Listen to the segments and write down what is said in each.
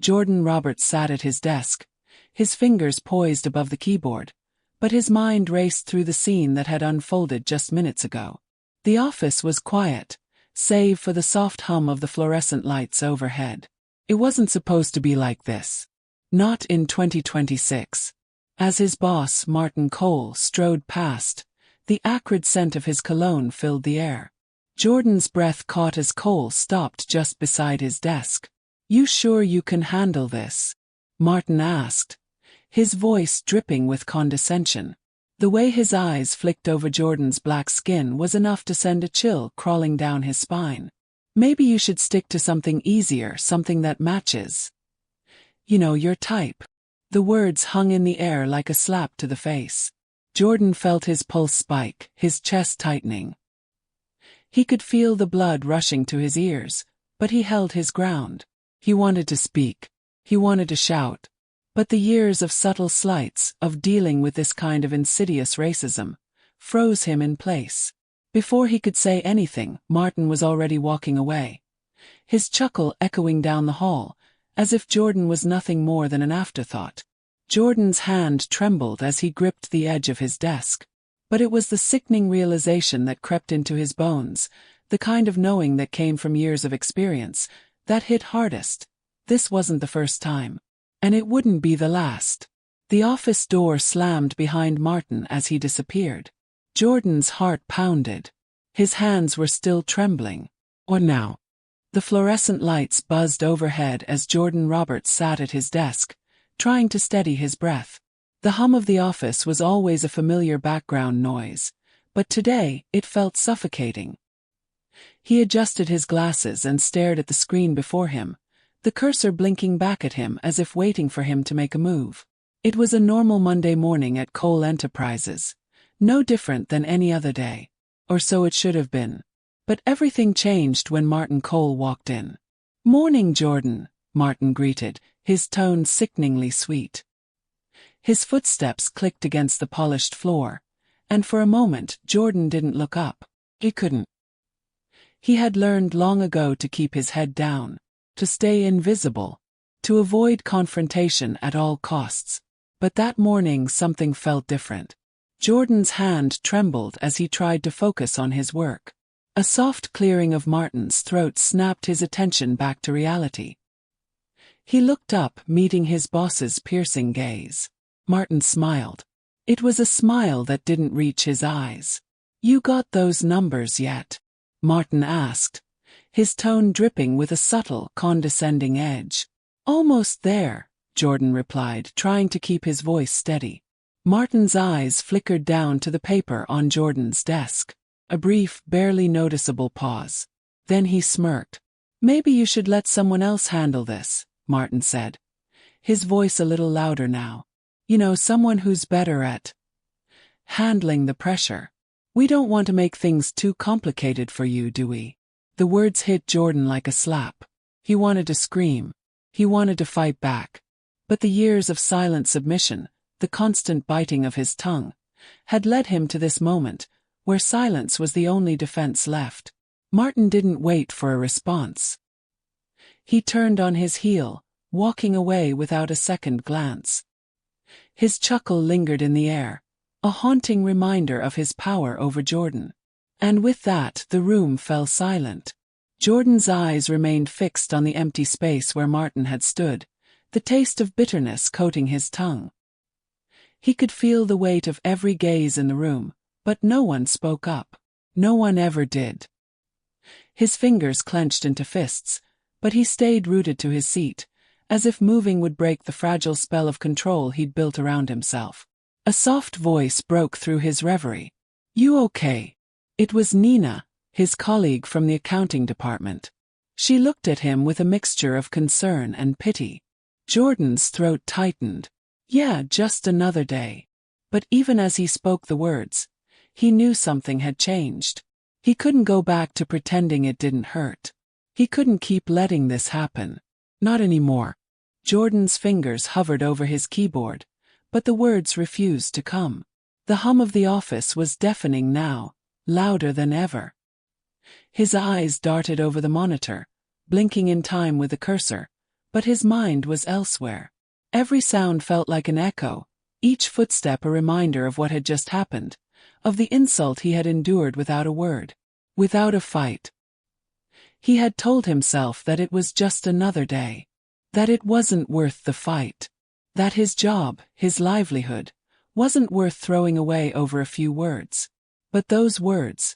Jordan Roberts sat at his desk, his fingers poised above the keyboard, but his mind raced through the scene that had unfolded just minutes ago. The office was quiet, save for the soft hum of the fluorescent lights overhead. It wasn't supposed to be like this. Not in 2026. As his boss, Martin Cole, strode past, the acrid scent of his cologne filled the air. Jordan's breath caught as Cole stopped just beside his desk. "You sure you can handle this?" Martin asked, his voice dripping with condescension. The way his eyes flicked over Jordan's black skin was enough to send a chill crawling down his spine. "Maybe you should stick to something easier, something that matches. Your type." The words hung in the air like a slap to the face. Jordan felt his pulse spike, his chest tightening. He could feel the blood rushing to his ears, but he held his ground. He wanted to speak. He wanted to shout. But the years of subtle slights, of dealing with this kind of insidious racism, froze him in place. Before he could say anything, Martin was already walking away, his chuckle echoing down the hall, as if Jordan was nothing more than an afterthought. Jordan's hand trembled as he gripped the edge of his desk. But it was the sickening realization that crept into his bones, the kind of knowing that came from years of experience, that hit hardest. This wasn't the first time. And it wouldn't be the last. The office door slammed behind Martin as he disappeared. Jordan's heart pounded. His hands were still trembling. What now? The fluorescent lights buzzed overhead as Jordan Roberts sat at his desk, trying to steady his breath. The hum of the office was always a familiar background noise, but today it felt suffocating. He adjusted his glasses and stared at the screen before him, the cursor blinking back at him as if waiting for him to make a move. It was a normal Monday morning at Cole Enterprises, no different than any other day. Or so it should have been. But everything changed when Martin Cole walked in. "Morning, Jordan," Martin greeted, his tone sickeningly sweet. His footsteps clicked against the polished floor, and for a moment Jordan didn't look up. He couldn't. He had learned long ago to keep his head down, to stay invisible, to avoid confrontation at all costs. But that morning something felt different. Jordan's hand trembled as he tried to focus on his work. A soft clearing of Martin's throat snapped his attention back to reality. He looked up, meeting his boss's piercing gaze. Martin smiled. It was a smile that didn't reach his eyes. "You got those numbers yet?" Martin asked, his tone dripping with a subtle, condescending edge. "Almost there," Jordan replied, trying to keep his voice steady. Martin's eyes flickered down to the paper on Jordan's desk. A brief, barely noticeable pause. Then he smirked. "Maybe you should let someone else handle this," Martin said, his voice a little louder now. Someone who's better at handling the pressure. We don't want to make things too complicated for you, do we?" The words hit Jordan like a slap. He wanted to scream. He wanted to fight back. But the years of silent submission, the constant biting of his tongue, had led him to this moment, where silence was the only defense left. Martin didn't wait for a response. He turned on his heel, walking away without a second glance. His chuckle lingered in the air, a haunting reminder of his power over Jordan. And with that, the room fell silent. Jordan's eyes remained fixed on the empty space where Martin had stood, the taste of bitterness coating his tongue. He could feel the weight of every gaze in the room, but no one spoke up. No one ever did. His fingers clenched into fists, but he stayed rooted to his seat, as if moving would break the fragile spell of control he'd built around himself. A soft voice broke through his reverie. "You okay?" It was Nina, his colleague from the accounting department. She looked at him with a mixture of concern and pity. Jordan's throat tightened. Yeah, just another day. But even as he spoke the words, he knew something had changed. He couldn't go back to pretending it didn't hurt. He couldn't keep letting this happen. Not anymore. Jordan's fingers hovered over his keyboard, but the words refused to come. The hum of the office was deafening now, louder than ever. His eyes darted over the monitor, blinking in time with the cursor, But his mind was elsewhere. Every sound felt like an echo, each footstep a reminder of what had just happened, of the insult he had endured without a word, without a fight. He had told himself that it was just another day, that it wasn't worth the fight, that his job, his livelihood, wasn't worth throwing away over a few words. But those words,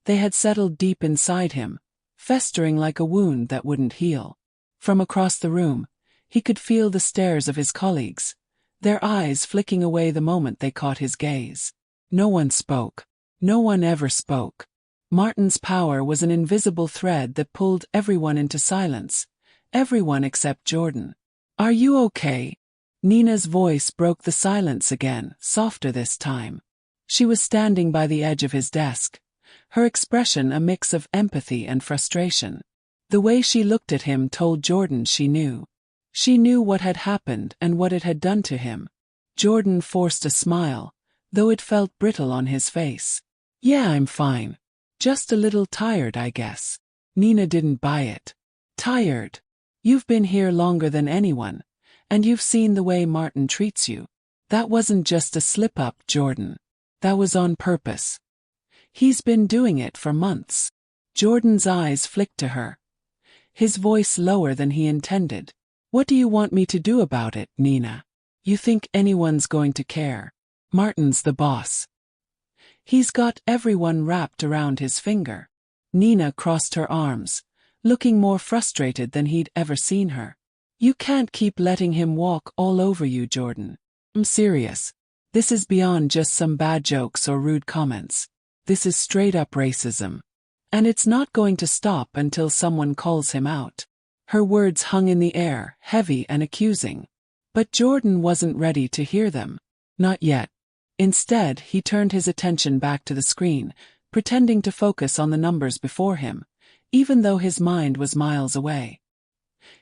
they had settled deep inside him, festering like a wound that wouldn't heal. From across the room, he could feel the stares of his colleagues, their eyes flicking away the moment they caught his gaze. No one spoke. No one ever spoke. Martin's power was an invisible thread that pulled everyone into silence, everyone except Jordan. "Are you okay?" Nina's voice broke the silence again, softer this time. She was standing by the edge of his desk, her expression a mix of empathy and frustration. The way she looked at him told Jordan she knew. She knew what had happened and what it had done to him. Jordan forced a smile, though it felt brittle on his face. "Yeah, I'm fine. Just a little tired, I guess." Nina didn't buy it. "Tired? You've been here longer than anyone, and you've seen the way Martin treats you. That wasn't just a slip-up, Jordan. That was on purpose. He's been doing it for months." Jordan's eyes flicked to her, his voice lower than he intended. "What do you want me to do about it, Nina? You think anyone's going to care? Martin's the boss. He's got everyone wrapped around his finger." Nina crossed her arms, looking more frustrated than he'd ever seen her. "You can't keep letting him walk all over you, Jordan. I'm serious. This is beyond just some bad jokes or rude comments. This is straight-up racism. And it's not going to stop until someone calls him out." Her words hung in the air, heavy and accusing. But Jordan wasn't ready to hear them. Not yet. Instead, he turned his attention back to the screen, pretending to focus on the numbers before him, even though his mind was miles away.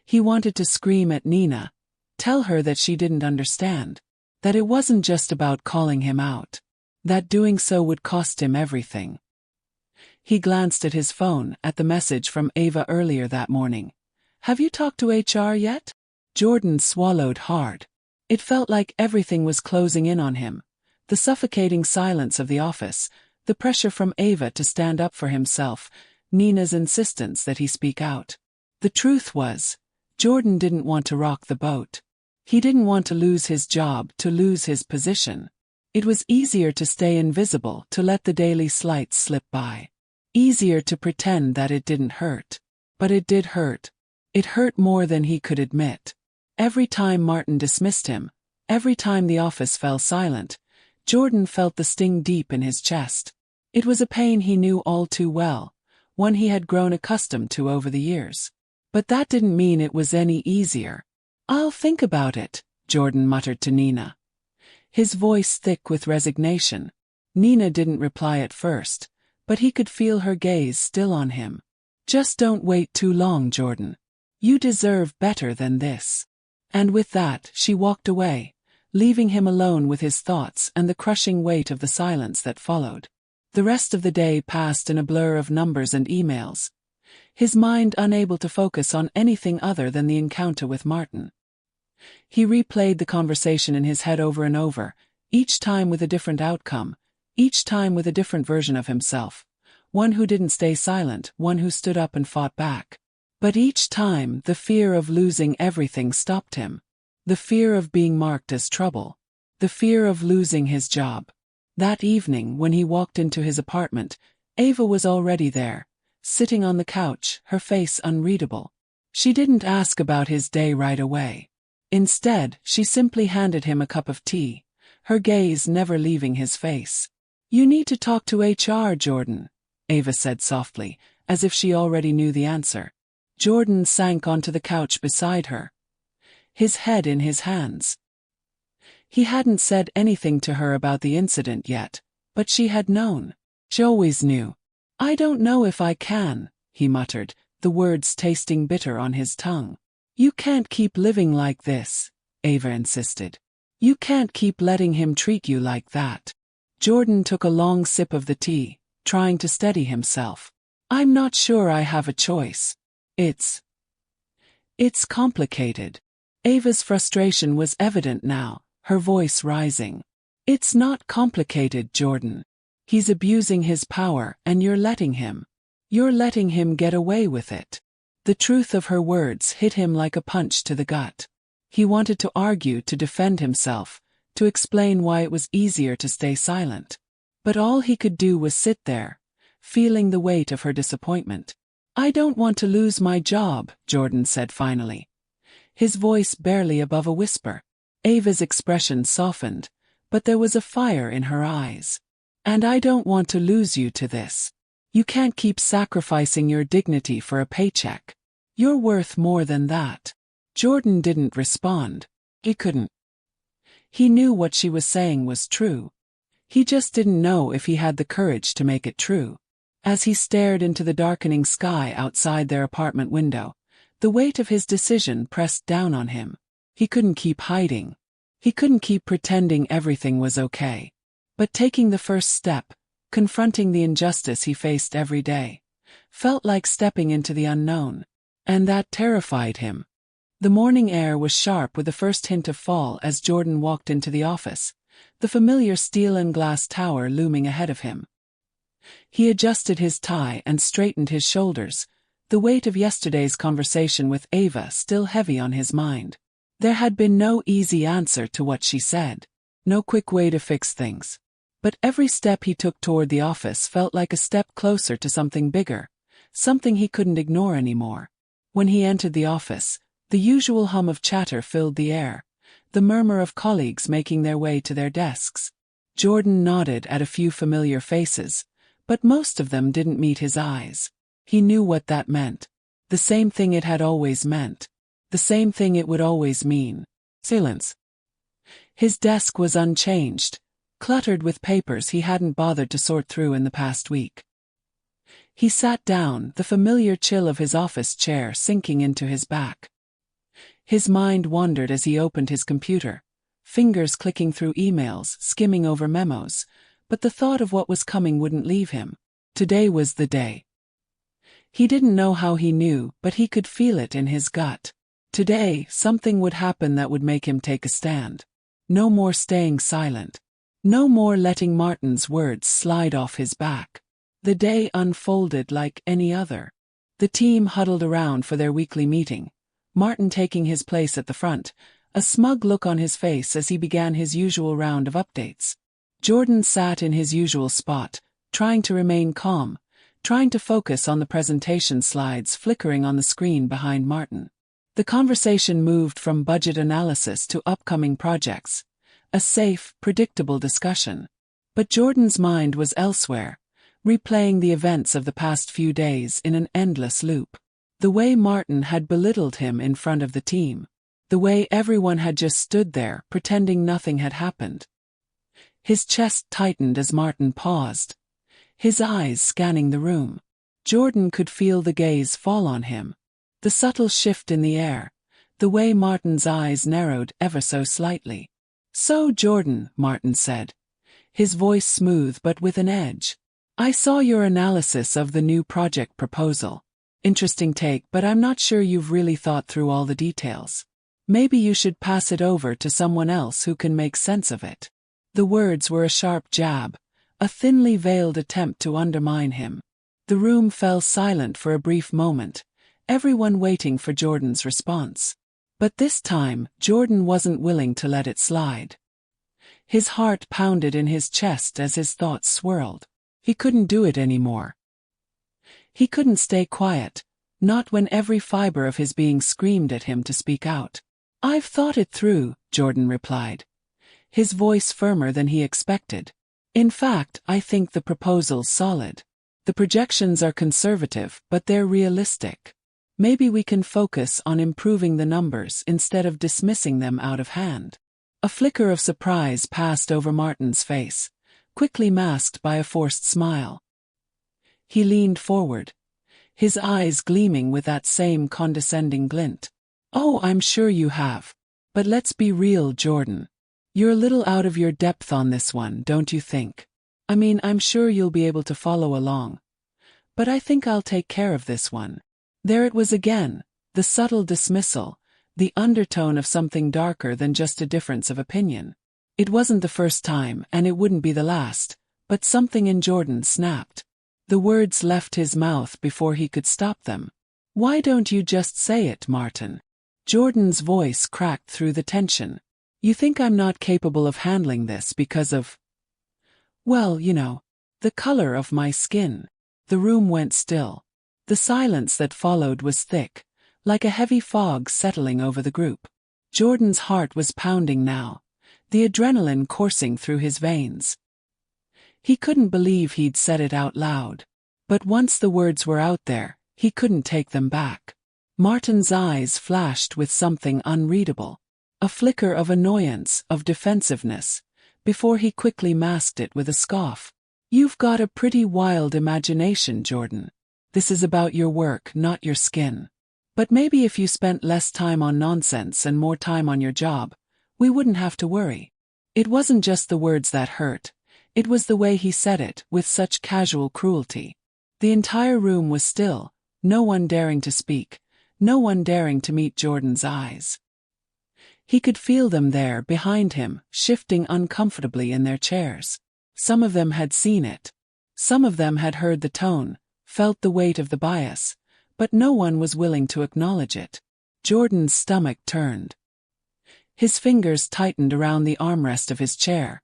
He wanted to scream at Nina, tell her that she didn't understand, that it wasn't just about calling him out, that doing so would cost him everything. He glanced at his phone, at the message from Ava earlier that morning. "Have you talked to HR yet?" Jordan swallowed hard. It felt like everything was closing in on him. The suffocating silence of the office, the pressure from Ava to stand up for himself, Nina's insistence that he speak out. The truth was, Jordan didn't want to rock the boat. He didn't want to lose his job, to lose his position. It was easier to stay invisible, to let the daily slights slip by. Easier to pretend that it didn't hurt. But it did hurt. It hurt more than he could admit. Every time Martin dismissed him, every time the office fell silent, Jordan felt the sting deep in his chest. It was a pain he knew all too well, one he had grown accustomed to over the years. But that didn't mean it was any easier. "I'll think about it," Jordan muttered to Nina, his voice thick with resignation. Nina didn't reply at first, but he could feel her gaze still on him. "Just don't wait too long, Jordan. You deserve better than this." And with that, she walked away, leaving him alone with his thoughts and the crushing weight of the silence that followed. The rest of the day passed in a blur of numbers and emails, his mind unable to focus on anything other than the encounter with Martin. He replayed the conversation in his head over and over, each time with a different outcome, each time with a different version of himself, one who didn't stay silent, one who stood up and fought back. But each time, the fear of losing everything stopped him. The fear of being marked as trouble. The fear of losing his job. That evening, when he walked into his apartment, Ava was already there, sitting on the couch, her face unreadable. She didn't ask about his day right away. Instead, she simply handed him a cup of tea, her gaze never leaving his face. "You need to talk to HR, Jordan," Ava said softly, as if she already knew the answer. Jordan sank onto the couch beside her, his head in his hands. He hadn't said anything to her about the incident yet, but she had known. She always knew. "I don't know if I can," he muttered, the words tasting bitter on his tongue. "You can't keep living like this," Ava insisted. "You can't keep letting him treat you like that." Jordan took a long sip of the tea, trying to steady himself. "I'm not sure I have a choice. It's It's complicated. Ava's frustration was evident now, her voice rising. It's not complicated, Jordan. He's abusing his power and you're letting him. You're letting him get away with it. The truth of her words hit him like a punch to the gut. He wanted to argue, to defend himself, to explain why it was easier to stay silent. But all he could do was sit there, feeling the weight of her disappointment. I don't want to lose my job, Jordan said finally, his voice barely above a whisper. Ava's expression softened, but there was a fire in her eyes. And I don't want to lose you to this. You can't keep sacrificing your dignity for a paycheck. You're worth more than that. Jordan didn't respond. He couldn't. He knew what she was saying was true. He just didn't know if he had the courage to make it true. As he stared into the darkening sky outside their apartment window, the weight of his decision pressed down on him. He couldn't keep hiding. He couldn't keep pretending everything was okay. But taking the first step, confronting the injustice he faced every day, felt like stepping into the unknown. And that terrified him. The morning air was sharp with the first hint of fall as Jordan walked into the office, the familiar steel and glass tower looming ahead of him. He adjusted his tie and straightened his shoulders, the weight of yesterday's conversation with Ava still heavy on his mind. There had been no easy answer to what she said, no quick way to fix things. But every step he took toward the office felt like a step closer to something bigger, something he couldn't ignore anymore. When he entered the office, the usual hum of chatter filled the air, the murmur of colleagues making their way to their desks. Jordan nodded at a few familiar faces, but most of them didn't meet his eyes. He knew what that meant. The same thing it had always meant. The same thing it would always mean. Silence. His desk was unchanged, cluttered with papers he hadn't bothered to sort through in the past week. He sat down, the familiar chill of his office chair sinking into his back. His mind wandered as he opened his computer, fingers clicking through emails, skimming over memos, but the thought of what was coming wouldn't leave him. Today was the day. He didn't know how he knew, but he could feel it in his gut. Today, something would happen that would make him take a stand. No more staying silent. No more letting Martin's words slide off his back. The day unfolded like any other. The team huddled around for their weekly meeting, Martin taking his place at the front, a smug look on his face as he began his usual round of updates. Jordan sat in his usual spot, trying to remain calm, trying to focus on the presentation slides flickering on the screen behind Martin. The conversation moved from budget analysis to upcoming projects, a safe, predictable discussion. But Jordan's mind was elsewhere, replaying the events of the past few days in an endless loop. The way Martin had belittled him in front of the team. The way everyone had just stood there, pretending nothing had happened. His chest tightened as Martin paused, his eyes scanning the room. Jordan could feel the gaze fall on him. The subtle shift in the air, the way Martin's eyes narrowed ever so slightly. "So, Jordan," Martin said, his voice smooth but with an edge. "I saw your analysis of the new project proposal. Interesting take, but I'm not sure you've really thought through all the details. Maybe you should pass it over to someone else who can make sense of it." The words were a sharp jab, a thinly veiled attempt to undermine him. The room fell silent for a brief moment, everyone waiting for Jordan's response. But this time, Jordan wasn't willing to let it slide. His heart pounded in his chest as his thoughts swirled. He couldn't do it anymore. He couldn't stay quiet, not when every fiber of his being screamed at him to speak out. "I've thought it through," Jordan replied, his voice firmer than he expected. "In fact, I think the proposal's solid. The projections are conservative, but they're realistic. Maybe we can focus on improving the numbers instead of dismissing them out of hand." A flicker of surprise passed over Martin's face, quickly masked by a forced smile. He leaned forward, his eyes gleaming with that same condescending glint. "Oh, I'm sure you have. But let's be real, Jordan. You're a little out of your depth on this one, don't you think? I mean, I'm sure you'll be able to follow along. But I think I'll take care of this one." There it was again, The subtle dismissal, the undertone of something darker than just a difference of opinion. It wasn't the first time, and it wouldn't be the last, but something in Jordan snapped. The words left his mouth before he could stop them. "Why don't you just say it, Martin?" Jordan's voice cracked through the tension. "You think I'm not capable of handling this because of, well, the color of my skin." The room went still. The silence that followed was thick, like a heavy fog settling over the group. Jordan's heart was pounding now, the adrenaline coursing through his veins. He couldn't believe he'd said it out loud. But once the words were out there, he couldn't take them back. Martin's eyes flashed with something unreadable. A flicker of annoyance, of defensiveness, before he quickly masked it with a scoff. "You've got a pretty wild imagination, Jordan. This is about your work, not your skin. But maybe if you spent less time on nonsense and more time on your job, we wouldn't have to worry." It wasn't just the words that hurt. It was the way he said it, with such casual cruelty. The entire room was still, no one daring to speak, no one daring to meet Jordan's eyes. He could feel them there behind him, shifting uncomfortably in their chairs. Some of them had seen it. Some of them had heard the tone, felt the weight of the bias, but no one was willing to acknowledge it. Jordan's stomach turned. His fingers tightened around the armrest of his chair,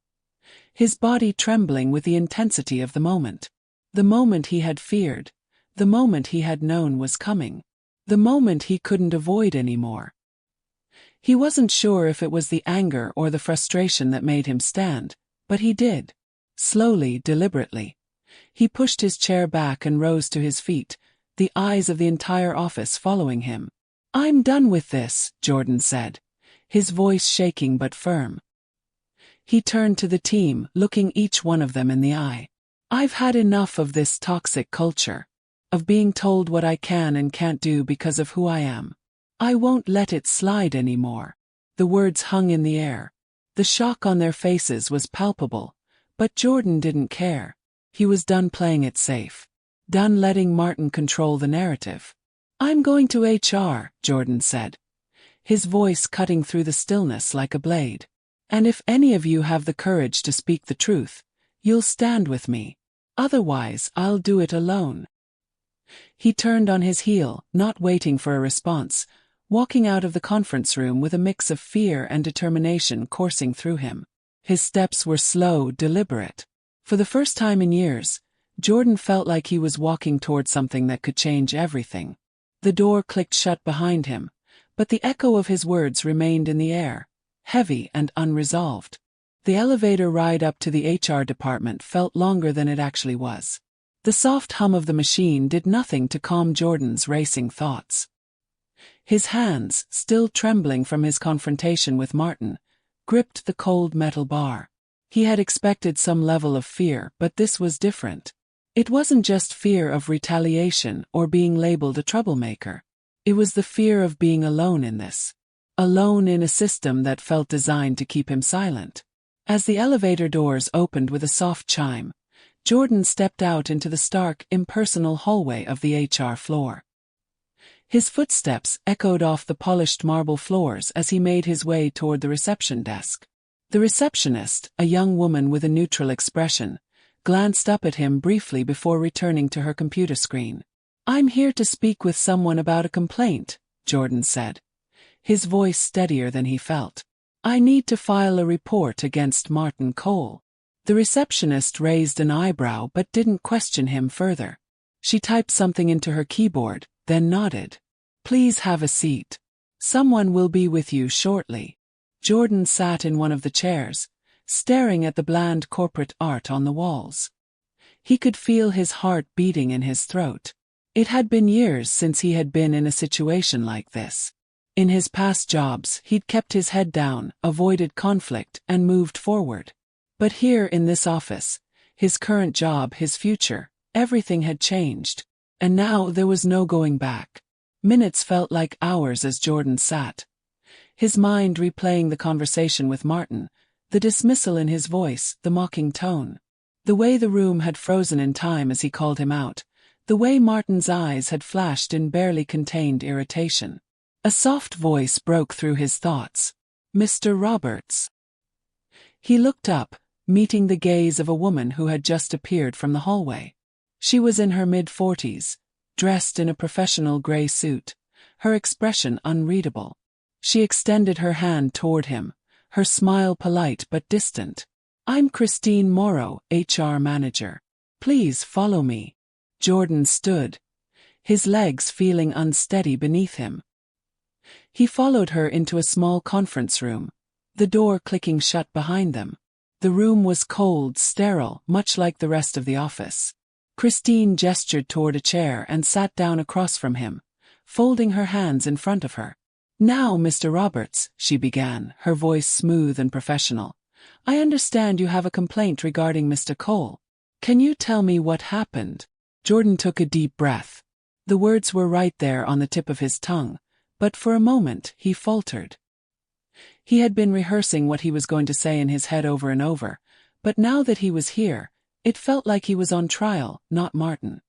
his body trembling with the intensity of the moment. The moment he had feared, the moment he had known was coming, the moment he couldn't avoid anymore. He wasn't sure if it was the anger or the frustration that made him stand, but he did. Slowly, deliberately. He pushed his chair back and rose to his feet, the eyes of the entire office following him. "I'm done with this," Jordan said, his voice shaking but firm. He turned to the team, looking each one of them in the eye. "I've had enough of this toxic culture, of being told what I can and can't do because of who I am. I won't let it slide anymore." The words hung in the air. The shock on their faces was palpable, but Jordan didn't care. He was done playing it safe. Done letting Martin control the narrative. "I'm going to HR, Jordan said, his voice cutting through the stillness like a blade. "And if any of you have the courage to speak the truth, you'll stand with me. Otherwise, I'll do it alone." He turned on his heel, not waiting for a response, walking out of the conference room with a mix of fear and determination coursing through him. His steps were slow, deliberate. For the first time in years, Jordan felt like he was walking toward something that could change everything. The door clicked shut behind him, but the echo of his words remained in the air, heavy and unresolved. The elevator ride up to the HR department felt longer than it actually was. The soft hum of the machine did nothing to calm Jordan's racing thoughts. His hands, still trembling from his confrontation with Martin, gripped the cold metal bar. He had expected some level of fear, but this was different. It wasn't just fear of retaliation or being labeled a troublemaker. It was the fear of being alone in this. Alone in a system that felt designed to keep him silent. As the elevator doors opened with a soft chime, Jordan stepped out into the stark, impersonal hallway of the HR floor. His footsteps echoed off the polished marble floors as he made his way toward the reception desk. The receptionist, a young woman with a neutral expression, glanced up at him briefly before returning to her computer screen. "I'm here to speak with someone about a complaint," Jordan said, his voice steadier than he felt. "I need to file a report against Martin Cole." The receptionist raised an eyebrow but didn't question him further. She typed something into her keyboard, then nodded. "Please have a seat. Someone will be with you shortly." Jordan sat in one of the chairs, staring at the bland corporate art on the walls. He could feel his heart beating in his throat. It had been years since he had been in a situation like this. In his past jobs, he'd kept his head down, avoided conflict, and moved forward. But here in this office, his current job, his future, everything had changed. And now there was no going back. Minutes felt like hours as Jordan sat, his mind replaying the conversation with Martin, the dismissal in his voice, the mocking tone. The way the room had frozen in time as he called him out, The way Martin's eyes had flashed in barely contained irritation. A soft voice broke through his thoughts. "Mr. Roberts." He looked up, meeting the gaze of a woman who had just appeared from the hallway. She was in her mid-40s, dressed in a professional gray suit, her expression unreadable. She extended her hand toward him, her smile polite but distant. "I'm Christine Morrow, HR manager. Please follow me." Jordan stood, his legs feeling unsteady beneath him. He followed her into a small conference room, the door clicking shut behind them. The room was cold, sterile, much like the rest of the office. Christine gestured toward a chair and sat down across from him, folding her hands in front of her. "Now, Mr. Roberts," she began, her voice smooth and professional, "I understand you have a complaint regarding Mr. Cole. Can you tell me what happened?" Jordan took a deep breath. The words were right there on the tip of his tongue, but for a moment he faltered. He had been rehearsing what he was going to say in his head over and over, but now that he was here, it felt like he was on trial, not Martin.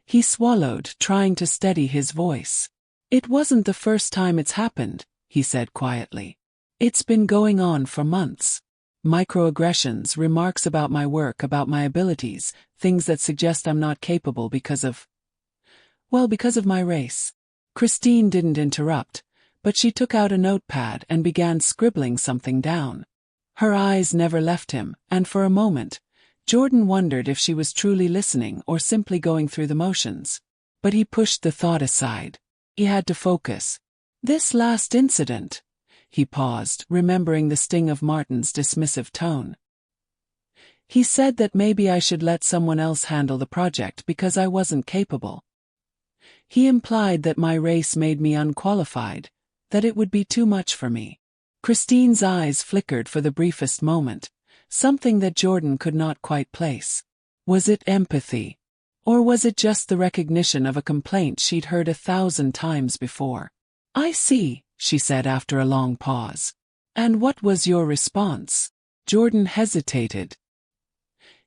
He swallowed, trying to steady his voice. "It wasn't the first time it's happened," he said quietly. "It's been going on for months. Microaggressions, remarks about my work, about my abilities, things that suggest I'm not capable because of my race." Christine didn't interrupt, but she took out a notepad and began scribbling something down. Her eyes never left him, and for a moment, Jordan wondered if she was truly listening or simply going through the motions. But he pushed the thought aside. He had to focus. "This last incident." He paused, remembering the sting of Martin's dismissive tone. "He said that maybe I should let someone else handle the project because I wasn't capable. He implied that my race made me unqualified, that it would be too much for me." Christine's eyes flickered for the briefest moment, something that Jordan could not quite place. Was it empathy? Or was it just the recognition of a complaint she'd heard 1,000 times before? "I see," she said after a long pause. "And what was your response?" Jordan hesitated.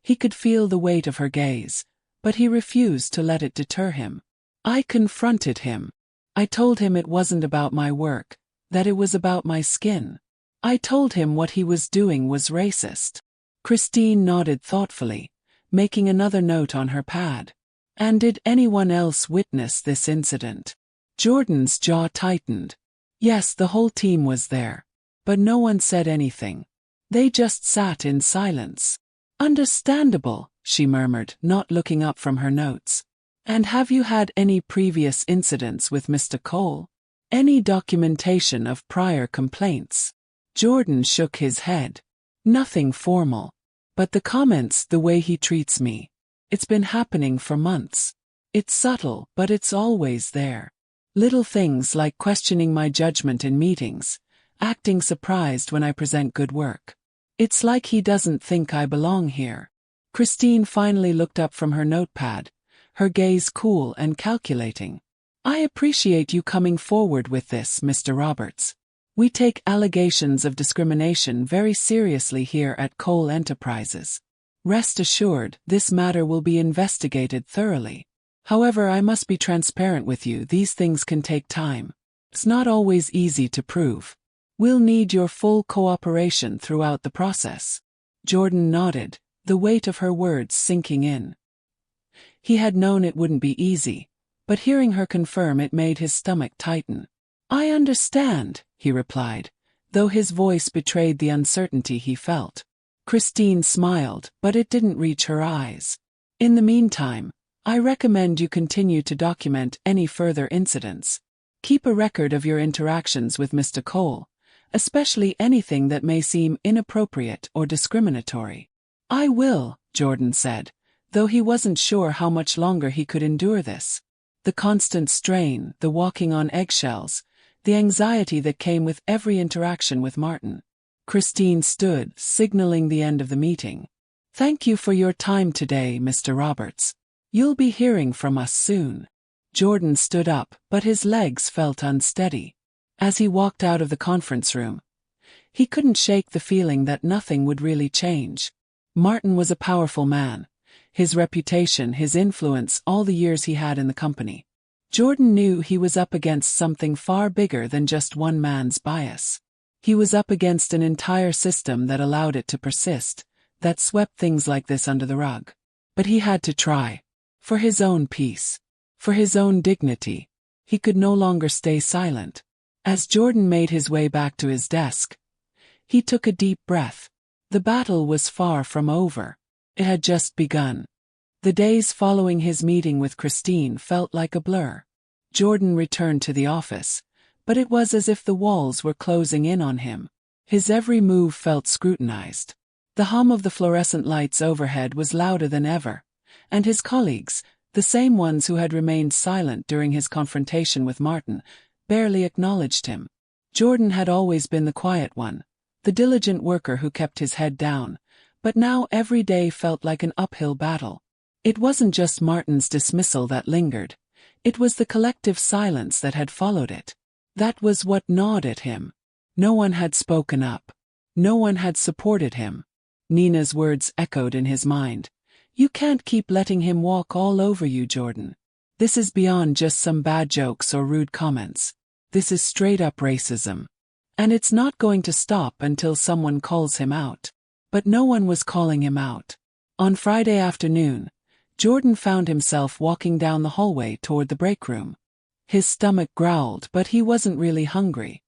He could feel the weight of her gaze, but he refused to let it deter him. "I confronted him. I told him it wasn't about my work, that it was about my skin. I told him what he was doing was racist." Christine nodded thoughtfully, making another note on her pad. "And did anyone else witness this incident?" Jordan's jaw tightened. Yes, the whole team was there. But no one said anything. They just sat in silence. "Understandable," she murmured, not looking up from her notes. "And have you had any previous incidents with Mr. Cole? Any documentation of prior complaints?" Jordan shook his head. "Nothing formal. But the comments, the way he treats me. It's been happening for months. It's subtle, but it's always there. Little things like questioning my judgment in meetings, acting surprised when I present good work. It's like he doesn't think I belong here." Christine finally looked up from her notepad, her gaze cool and calculating. "I appreciate you coming forward with this, Mr. Roberts. We take allegations of discrimination very seriously here at Cole Enterprises. Rest assured, this matter will be investigated thoroughly. However, I must be transparent with you, these things can take time. It's not always easy to prove. We'll need your full cooperation throughout the process." Jordan nodded, the weight of her words sinking in. He had known it wouldn't be easy, but hearing her confirm it made his stomach tighten. "I understand," he replied, though his voice betrayed the uncertainty he felt. Christine smiled, but it didn't reach her eyes. "In the meantime, I recommend you continue to document any further incidents. Keep a record of your interactions with Mr. Cole, especially anything that may seem inappropriate or discriminatory." "I will," Jordan said, though he wasn't sure how much longer he could endure this. The constant strain, the walking on eggshells, the anxiety that came with every interaction with Martin. Christine stood, signaling the end of the meeting. "Thank you for your time today, Mr. Roberts. You'll be hearing from us soon." Jordan stood up, but his legs felt unsteady. As he walked out of the conference room, he couldn't shake the feeling that nothing would really change. Martin was a powerful man, his reputation, his influence, all the years he had in the company. Jordan knew he was up against something far bigger than just one man's bias. He was up against an entire system that allowed it to persist, that swept things like this under the rug. But he had to try. For his own peace. For his own dignity. He could no longer stay silent. As Jordan made his way back to his desk, he took a deep breath. The battle was far from over. It had just begun. The days following his meeting with Christine felt like a blur. Jordan returned to the office, but it was as if the walls were closing in on him. His every move felt scrutinized. The hum of the fluorescent lights overhead was louder than ever, and his colleagues, the same ones who had remained silent during his confrontation with Martin, barely acknowledged him. Jordan had always been the quiet one, the diligent worker who kept his head down, but now every day felt like an uphill battle. It wasn't just Martin's dismissal that lingered. It was the collective silence that had followed it. That was what gnawed at him. No one had spoken up. No one had supported him. Nina's words echoed in his mind. You can't keep letting him walk all over you, Jordan. This is beyond just some bad jokes or rude comments. This is straight-up racism. And it's not going to stop until someone calls him out. But no one was calling him out. On Friday afternoon, Jordan found himself walking down the hallway toward the break room. His stomach growled, but he wasn't really hungry.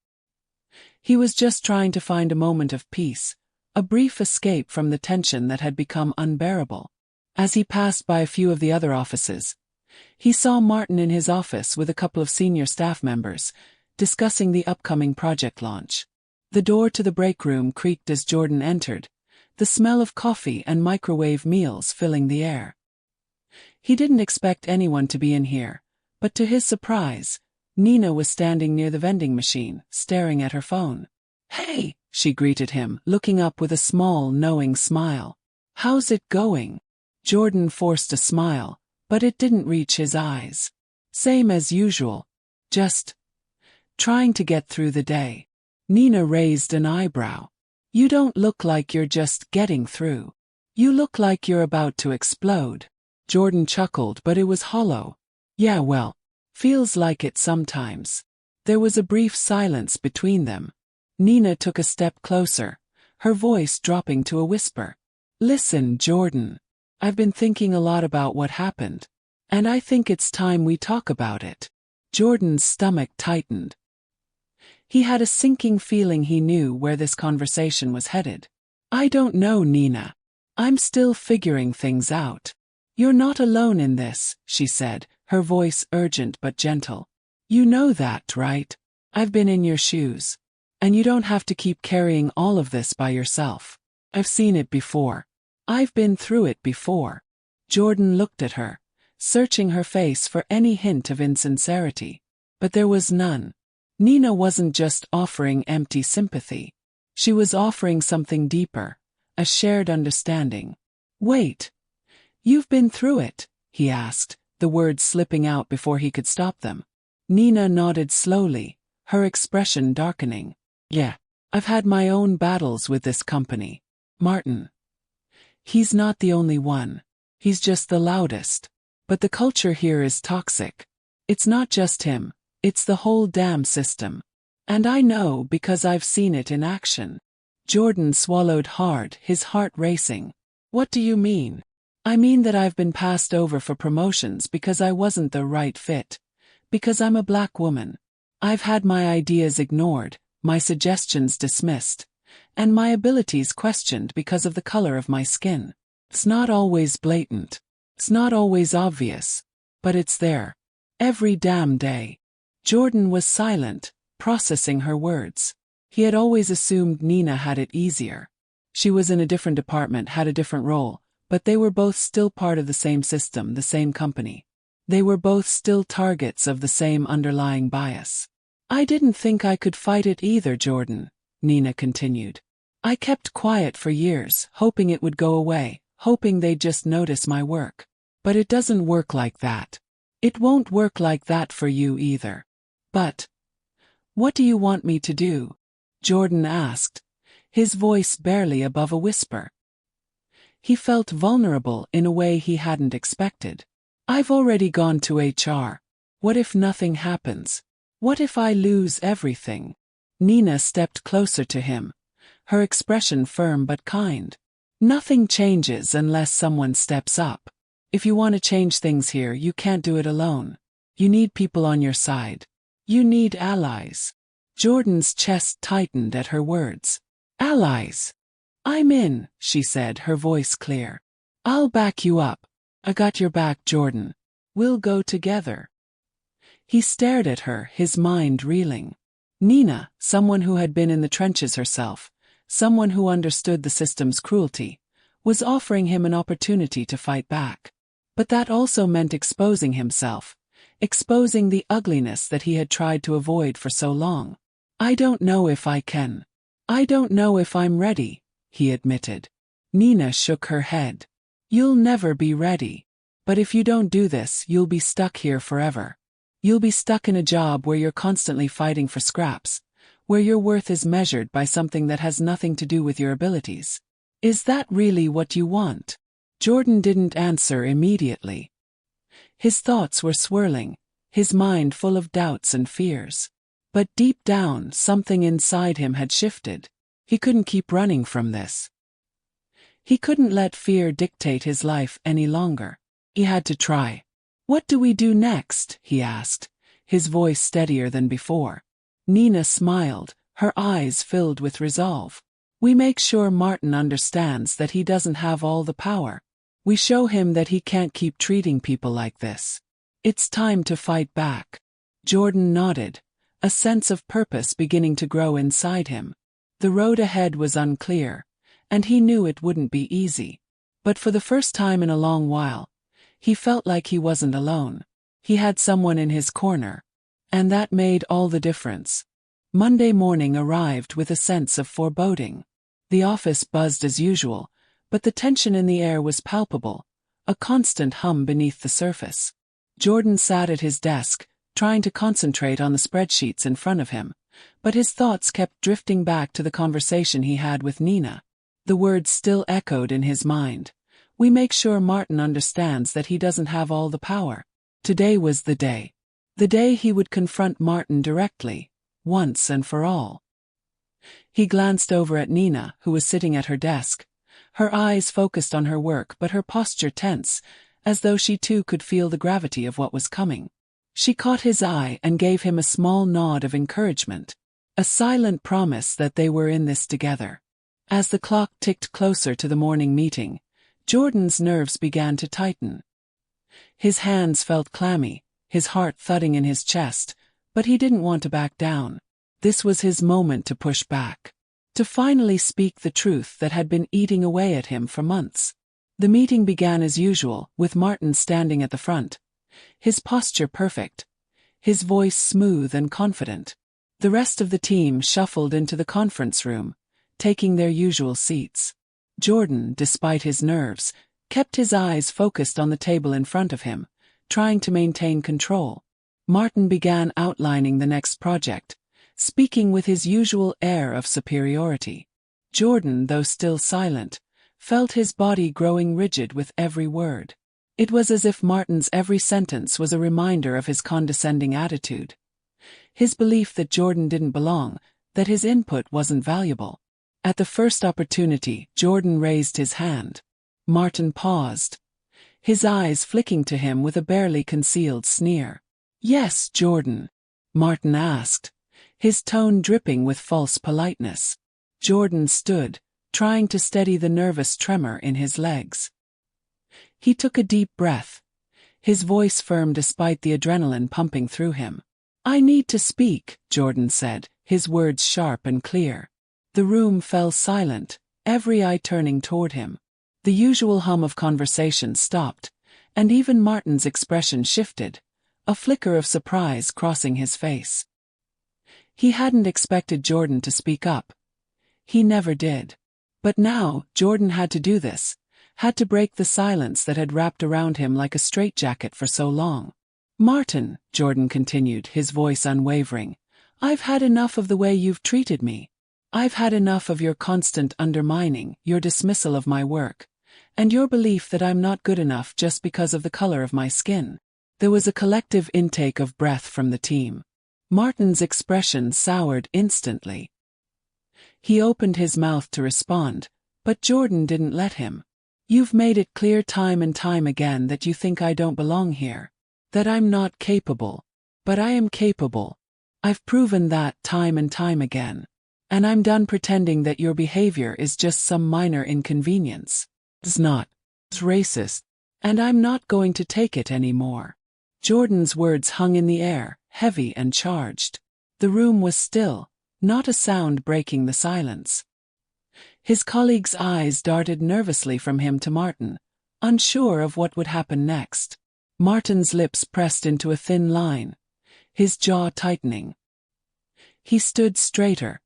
He was just trying to find a moment of peace, a brief escape from the tension that had become unbearable. As he passed by a few of the other offices, he saw Martin in his office with a couple of senior staff members, discussing the upcoming project launch. The door to the break room creaked as Jordan entered, the smell of coffee and microwave meals filling the air. He didn't expect anyone to be in here, but to his surprise, Nina was standing near the vending machine, staring at her phone. "Hey," she greeted him, looking up with a small, knowing smile. "How's it going?" Jordan forced a smile, but it didn't reach his eyes. "Same as usual. Just trying to get through the day." Nina raised an eyebrow. "You don't look like you're just getting through. You look like you're about to explode." Jordan chuckled, but it was hollow. "Yeah, well, feels like it sometimes." There was a brief silence between them. Nina took a step closer, her voice dropping to a whisper. "Listen, Jordan. I've been thinking a lot about what happened, and I think it's time we talk about it." Jordan's stomach tightened. He had a sinking feeling he knew where this conversation was headed. "I don't know, Nina. I'm still figuring things out." "You're not alone in this," she said, her voice urgent but gentle. "You know that, right? I've been in your shoes. And you don't have to keep carrying all of this by yourself. I've seen it before. I've been through it before." Jordan looked at her, searching her face for any hint of insincerity. But there was none. Nina wasn't just offering empty sympathy. She was offering something deeper, a shared understanding. "Wait. You've been through it?" he asked, the words slipping out before he could stop them. Nina nodded slowly, her expression darkening. "Yeah, I've had my own battles with this company. Martin. He's not the only one. He's just the loudest. But the culture here is toxic. It's not just him, it's the whole damn system. And I know because I've seen it in action." Jordan swallowed hard, his heart racing. "What do you mean?" "I mean that I've been passed over for promotions because I wasn't the right fit. Because I'm a black woman. I've had my ideas ignored, my suggestions dismissed, and my abilities questioned because of the color of my skin. It's not always blatant. It's not always obvious. But it's there. Every damn day." Jordan was silent, processing her words. He had always assumed Nina had it easier. She was in a different department, had a different role, but they were both still part of the same system, the same company. They were both still targets of the same underlying bias. "I didn't think I could fight it either, Jordan," Nina continued. "I kept quiet for years, hoping it would go away, hoping they'd just notice my work. But it doesn't work like that. It won't work like that for you either." "But what do you want me to do?" Jordan asked, his voice barely above a whisper. He felt vulnerable in a way he hadn't expected. I've already gone to HR. What if nothing happens? What if I lose everything? Nina stepped closer to him, her expression firm but kind. Nothing changes unless someone steps up. If you want to change things here, you can't do it alone. You need people on your side. You need allies. Jordan's chest tightened at her words. Allies. I'm in, she said, her voice clear. I'll back you up. I got your back, Jordan. We'll go together. He stared at her, his mind reeling. Nina, someone who had been in the trenches herself, someone who understood the system's cruelty, was offering him an opportunity to fight back. But that also meant exposing himself, exposing the ugliness that he had tried to avoid for so long. I don't know if I can. I don't know if I'm ready, he admitted. Nina shook her head. You'll never be ready. But if you don't do this, you'll be stuck here forever. You'll be stuck in a job where you're constantly fighting for scraps, where your worth is measured by something that has nothing to do with your abilities. Is that really what you want? Jordan didn't answer immediately. His thoughts were swirling, his mind full of doubts and fears. But deep down, something inside him had shifted. He couldn't keep running from this. He couldn't let fear dictate his life any longer. He had to try. What do we do next? He asked, his voice steadier than before. Nina smiled, her eyes filled with resolve. We make sure Martin understands that he doesn't have all the power. We show him that he can't keep treating people like this. It's time to fight back. Jordan nodded, a sense of purpose beginning to grow inside him. The road ahead was unclear, and he knew it wouldn't be easy. But for the first time in a long while, he felt like he wasn't alone. He had someone in his corner, and that made all the difference. Monday morning arrived with a sense of foreboding. The office buzzed as usual, but the tension in the air was palpable, a constant hum beneath the surface. Jordan sat at his desk, trying to concentrate on the spreadsheets in front of him, but his thoughts kept drifting back to the conversation he had with Nina. The words still echoed in his mind. We make sure Martin understands that he doesn't have all the power. Today was the day. The day he would confront Martin directly, once and for all. He glanced over at Nina, who was sitting at her desk, her eyes focused on her work but her posture tense, as though she too could feel the gravity of what was coming. She caught his eye and gave him a small nod of encouragement, a silent promise that they were in this together. As the clock ticked closer to the morning meeting, Jordan's nerves began to tighten. His hands felt clammy, his heart thudding in his chest, but he didn't want to back down. This was his moment to push back, to finally speak the truth that had been eating away at him for months. The meeting began as usual, with Martin standing at the front, his posture perfect, his voice smooth and confident. The rest of the team shuffled into the conference room, taking their usual seats. Jordan, despite his nerves, kept his eyes focused on the table in front of him, trying to maintain control. Martin began outlining the next project, speaking with his usual air of superiority. Jordan, though still silent, felt his body growing rigid with every word. It was as if Martin's every sentence was a reminder of his condescending attitude. His belief that Jordan didn't belong, that his input wasn't valuable. At the first opportunity, Jordan raised his hand. Martin paused, his eyes flicking to him with a barely concealed sneer. Yes, Jordan? Martin asked, his tone dripping with false politeness. Jordan stood, trying to steady the nervous tremor in his legs. He took a deep breath, his voice firm despite the adrenaline pumping through him. I need to speak, Jordan said, his words sharp and clear. The room fell silent, every eye turning toward him. The usual hum of conversation stopped, and even Martin's expression shifted, a flicker of surprise crossing his face. He hadn't expected Jordan to speak up. He never did. But now, Jordan had to do this, had to break the silence that had wrapped around him like a straitjacket for so long. Martin, Jordan continued, his voice unwavering, I've had enough of the way you've treated me. I've had enough of your constant undermining, your dismissal of my work, And your belief that I'm not good enough just because of the color of my skin. There was a collective intake of breath from the team. Martin's expression soured instantly. He opened his mouth to respond, but Jordan didn't let him. You've made it clear time and time again that you think I don't belong here. That I'm not capable. But I am capable. I've proven that time and time again. And I'm done pretending that your behavior is just some minor inconvenience. It's not. It's racist. And I'm not going to take it anymore. Jordan's words hung in the air, heavy and charged. The room was still, not a sound breaking the silence. His colleague's eyes darted nervously from him to Martin, unsure of what would happen next. Martin's lips pressed into a thin line, his jaw tightening. He stood straighter,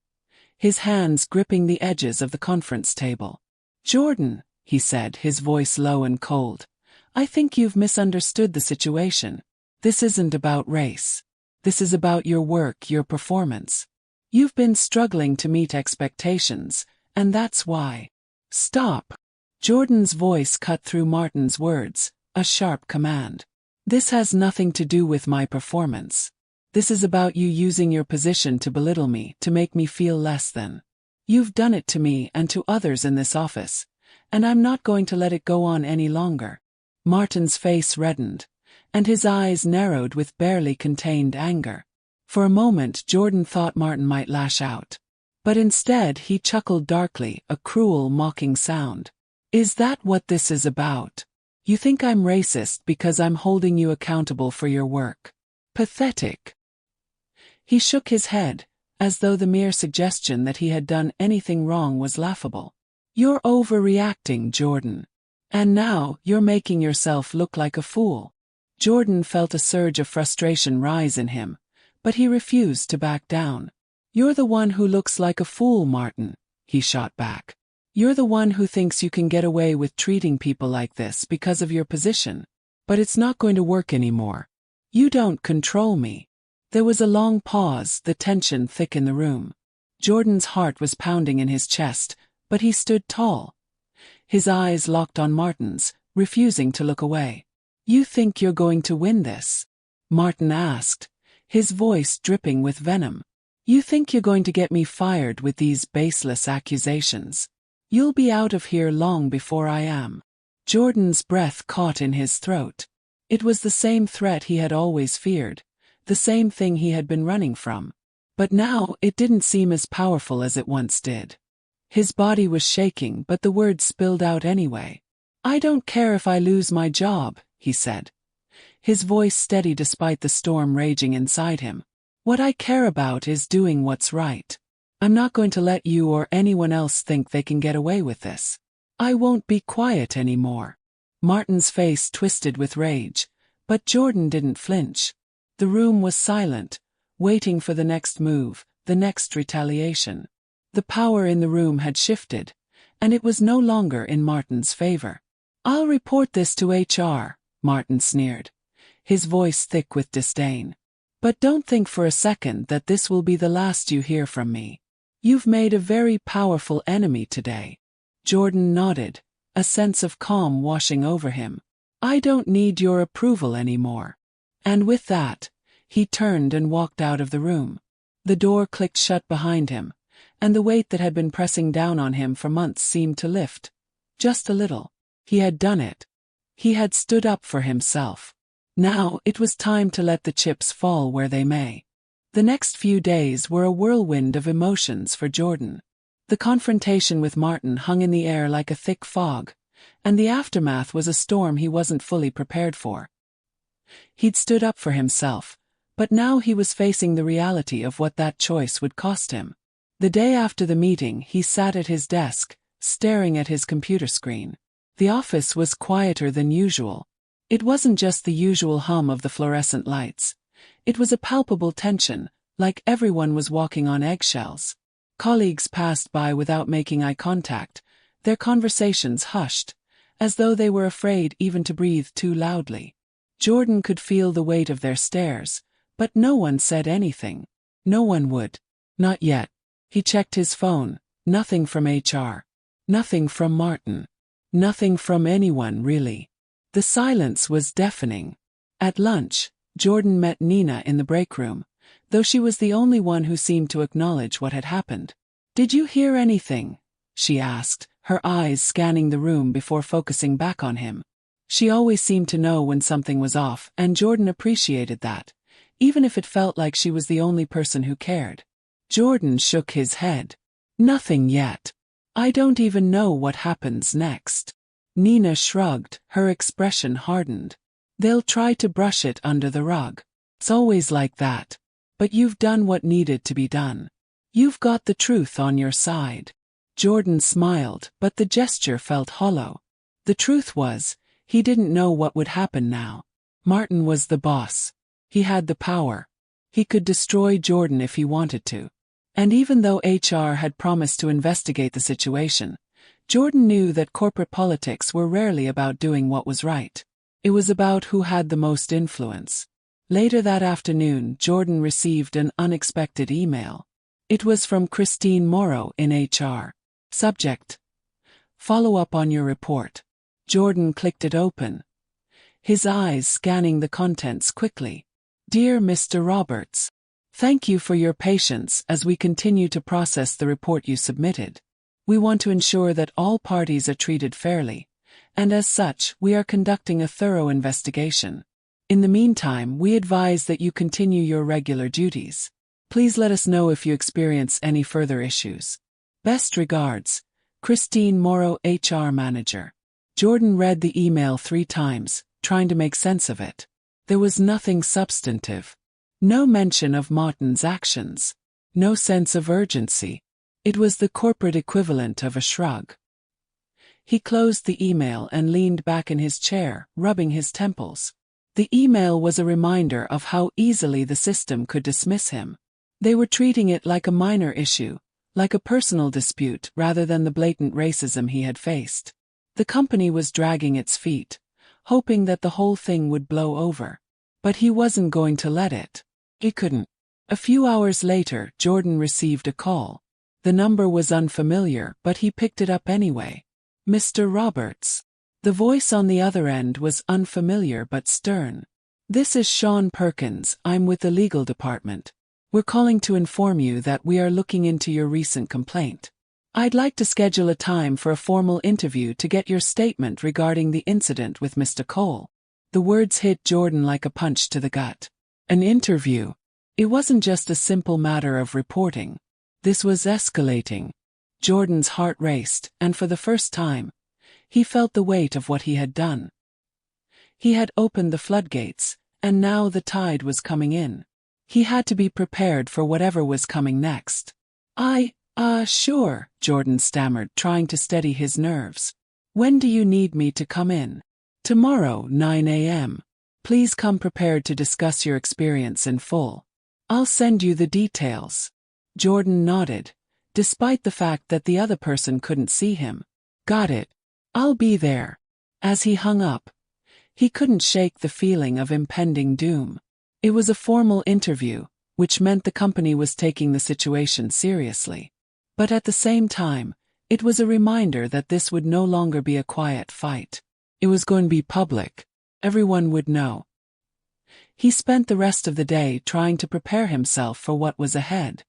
his hands gripping the edges of the conference table. Jordan, he said, his voice low and cold, I think you've misunderstood the situation. This isn't about race. This is about your work, your performance. You've been struggling to meet expectations, and that's why. Stop. Jordan's voice cut through Martin's words, a sharp command. This has nothing to do with my performance. This is about you using your position to belittle me, to make me feel less than. You've done it to me and to others in this office, and I'm not going to let it go on any longer. Martin's face reddened, and his eyes narrowed with barely contained anger. For a moment Jordan thought Martin might lash out. But instead he chuckled darkly, a cruel, mocking sound. Is that what this is about? You think I'm racist because I'm holding you accountable for your work? Pathetic. He shook his head, as though the mere suggestion that he had done anything wrong was laughable. You're overreacting, Jordan. And now you're making yourself look like a fool. Jordan felt a surge of frustration rise in him, but he refused to back down. You're the one who looks like a fool, Martin, he shot back. You're the one who thinks you can get away with treating people like this because of your position. But it's not going to work anymore. You don't control me. There was a long pause, the tension thick in the room. Jordan's heart was pounding in his chest, but he stood tall. His eyes locked on Martin's, refusing to look away. You think you're going to win this? Martin asked, his voice dripping with venom. You think you're going to get me fired with these baseless accusations? You'll be out of here long before I am. Jordan's breath caught in his throat. It was the same threat he had always feared, the same thing he had been running from. But now it didn't seem as powerful as it once did. His body was shaking, but the words spilled out anyway. I don't care if I lose my job, he said. His voice steady despite the storm raging inside him. What I care about is doing what's right. I'm not going to let you or anyone else think they can get away with this. I won't be quiet anymore. Martin's face twisted with rage, but Jordan didn't flinch. The room was silent, waiting for the next move, the next retaliation. The power in the room had shifted, and it was no longer in Martin's favor. I'll report this to HR, Martin sneered, his voice thick with disdain. But don't think for a second that this will be the last you hear from me. You've made a very powerful enemy today. Jordan nodded, a sense of calm washing over him. I don't need your approval anymore. And with that, he turned and walked out of the room. The door clicked shut behind him, and the weight that had been pressing down on him for months seemed to lift. Just a little. He had done it. He had stood up for himself. Now it was time to let the chips fall where they may. The next few days were a whirlwind of emotions for Jordan. The confrontation with Martin hung in the air like a thick fog, and the aftermath was a storm he wasn't fully prepared for. He'd stood up for himself, but now he was facing the reality of what that choice would cost him. The day after the meeting, he sat at his desk, staring at his computer screen. The office was quieter than usual. It wasn't just the usual hum of the fluorescent lights. It was a palpable tension, like everyone was walking on eggshells. Colleagues passed by without making eye contact, their conversations hushed, as though they were afraid even to breathe too loudly. Jordan could feel the weight of their stares, but no one said anything. No one would. Not yet. He checked his phone. Nothing from HR. Nothing from Martin. Nothing from anyone, really. The silence was deafening. At lunch, Jordan met Nina in the break room, though she was the only one who seemed to acknowledge what had happened. "Did you hear anything?" she asked, her eyes scanning the room before focusing back on him. She always seemed to know when something was off, and Jordan appreciated that, even if it felt like she was the only person who cared. Jordan shook his head. "Nothing yet. I don't even know what happens next." Nina shrugged, her expression hardened. "They'll try to brush it under the rug. It's always like that. But you've done what needed to be done. You've got the truth on your side." Jordan smiled, but the gesture felt hollow. The truth was, he didn't know what would happen now. Martin was the boss. He had the power. He could destroy Jordan if he wanted to. And even though HR had promised to investigate the situation, Jordan knew that corporate politics were rarely about doing what was right. It was about who had the most influence. Later that afternoon, Jordan received an unexpected email. It was from Christine Morrow in HR. Subject: "Follow up on your report." Jordan clicked it open, his eyes scanning the contents quickly. "Dear Mr. Roberts, thank you for your patience as we continue to process the report you submitted. We want to ensure that all parties are treated fairly, and as such, we are conducting a thorough investigation. In the meantime, we advise that you continue your regular duties. Please let us know if you experience any further issues. Best regards, Christine Morrow, HR Manager." Jordan read the email 3 times, trying to make sense of it. There was nothing substantive. No mention of Martin's actions. No sense of urgency. It was the corporate equivalent of a shrug. He closed the email and leaned back in his chair, rubbing his temples. The email was a reminder of how easily the system could dismiss him. They were treating it like a minor issue, like a personal dispute rather than the blatant racism he had faced. The company was dragging its feet, hoping that the whole thing would blow over. But he wasn't going to let it. He couldn't. A few hours later, Jordan received a call. The number was unfamiliar, but he picked it up anyway. "Mr. Roberts." The voice on the other end was unfamiliar but stern. "This is Sean Perkins, I'm with the legal department. We're calling to inform you that we are looking into your recent complaint. I'd like to schedule a time for a formal interview to get your statement regarding the incident with Mr. Cole." The words hit Jordan like a punch to the gut. An interview. It wasn't just a simple matter of reporting. This was escalating. Jordan's heart raced, and for the first time, he felt the weight of what he had done. He had opened the floodgates, and now the tide was coming in. He had to be prepared for whatever was coming next. Sure, Jordan stammered, trying to steady his nerves. "When do you need me to come in?" "Tomorrow, 9 a.m. Please come prepared to discuss your experience in full. I'll send you the details." Jordan nodded, despite the fact that the other person couldn't see him. "Got it. I'll be there." As he hung up, he couldn't shake the feeling of impending doom. It was a formal interview, which meant the company was taking the situation seriously. But at the same time, it was a reminder that this would no longer be a quiet fight. It was going to be public. Everyone would know. He spent the rest of the day trying to prepare himself for what was ahead.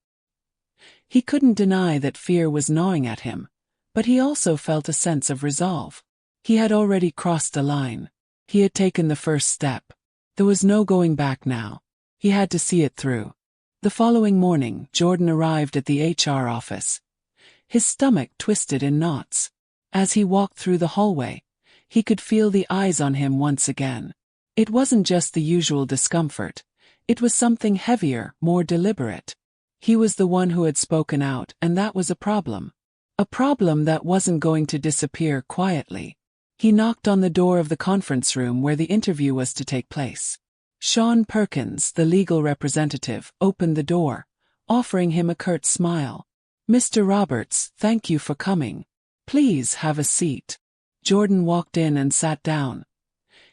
He couldn't deny that fear was gnawing at him, but he also felt a sense of resolve. He had already crossed a line. He had taken the first step. There was no going back now. He had to see it through. The following morning, Jordan arrived at the HR office. His stomach twisted in knots. As he walked through the hallway, he could feel the eyes on him once again. It wasn't just the usual discomfort. It was something heavier, more deliberate. He was the one who had spoken out, and that was a problem. A problem that wasn't going to disappear quietly. He knocked on the door of the conference room where the interview was to take place. Sean Perkins, the legal representative, opened the door, offering him a curt smile. "Mr. Roberts, thank you for coming. Please have a seat." Jordan walked in and sat down,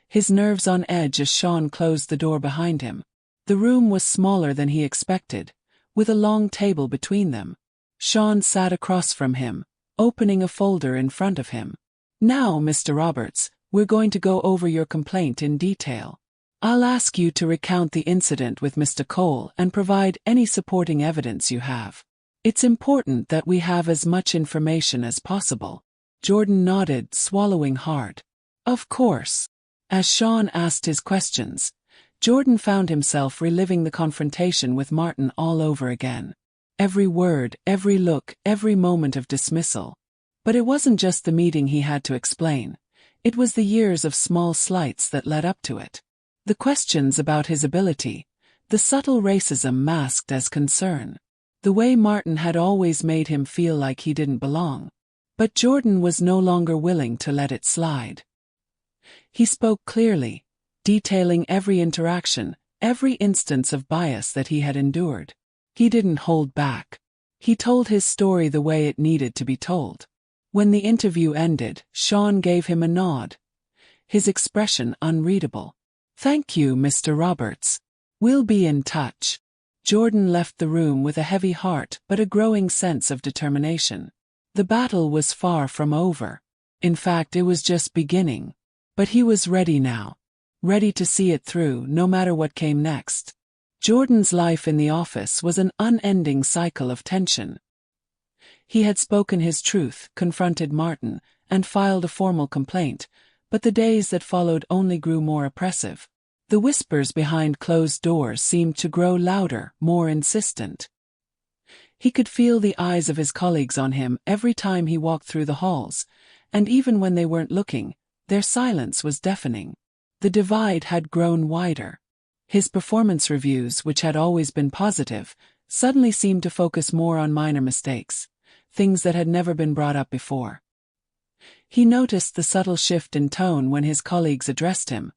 his nerves on edge as Sean closed the door behind him. The room was smaller than he expected, with a long table between them. Sean sat across from him, opening a folder in front of him. Now, Mr. Roberts, we're going to go over your complaint in detail. I'll ask you to recount the incident with Mr. Cole and provide any supporting evidence you have. It's important that we have as much information as possible. Jordan nodded, swallowing hard. Of course. As Sean asked his questions, Jordan found himself reliving the confrontation with Martin all over again. Every word, every look, every moment of dismissal. But it wasn't just the meeting he had to explain. It was the years of small slights that led up to it. The questions about his ability, the subtle racism masked as concern. The way Martin had always made him feel like he didn't belong. But Jordan was no longer willing to let it slide. He spoke clearly, detailing every interaction, every instance of bias that he had endured. He didn't hold back. He told his story the way it needed to be told. When the interview ended, Sean gave him a nod, his expression unreadable. Thank you, Mr. Roberts. We'll be in touch. Jordan left the room with a heavy heart but a growing sense of determination. The battle was far from over. In fact, it was just beginning. But he was ready now. Ready to see it through, no matter what came next. Jordan's life in the office was an unending cycle of tension. He had spoken his truth, confronted Martin, and filed a formal complaint, but the days that followed only grew more oppressive. The whispers behind closed doors seemed to grow louder, more insistent. He could feel the eyes of his colleagues on him every time he walked through the halls, and even when they weren't looking, their silence was deafening. The divide had grown wider. His performance reviews, which had always been positive, suddenly seemed to focus more on minor mistakes, things that had never been brought up before. He noticed the subtle shift in tone when his colleagues addressed him,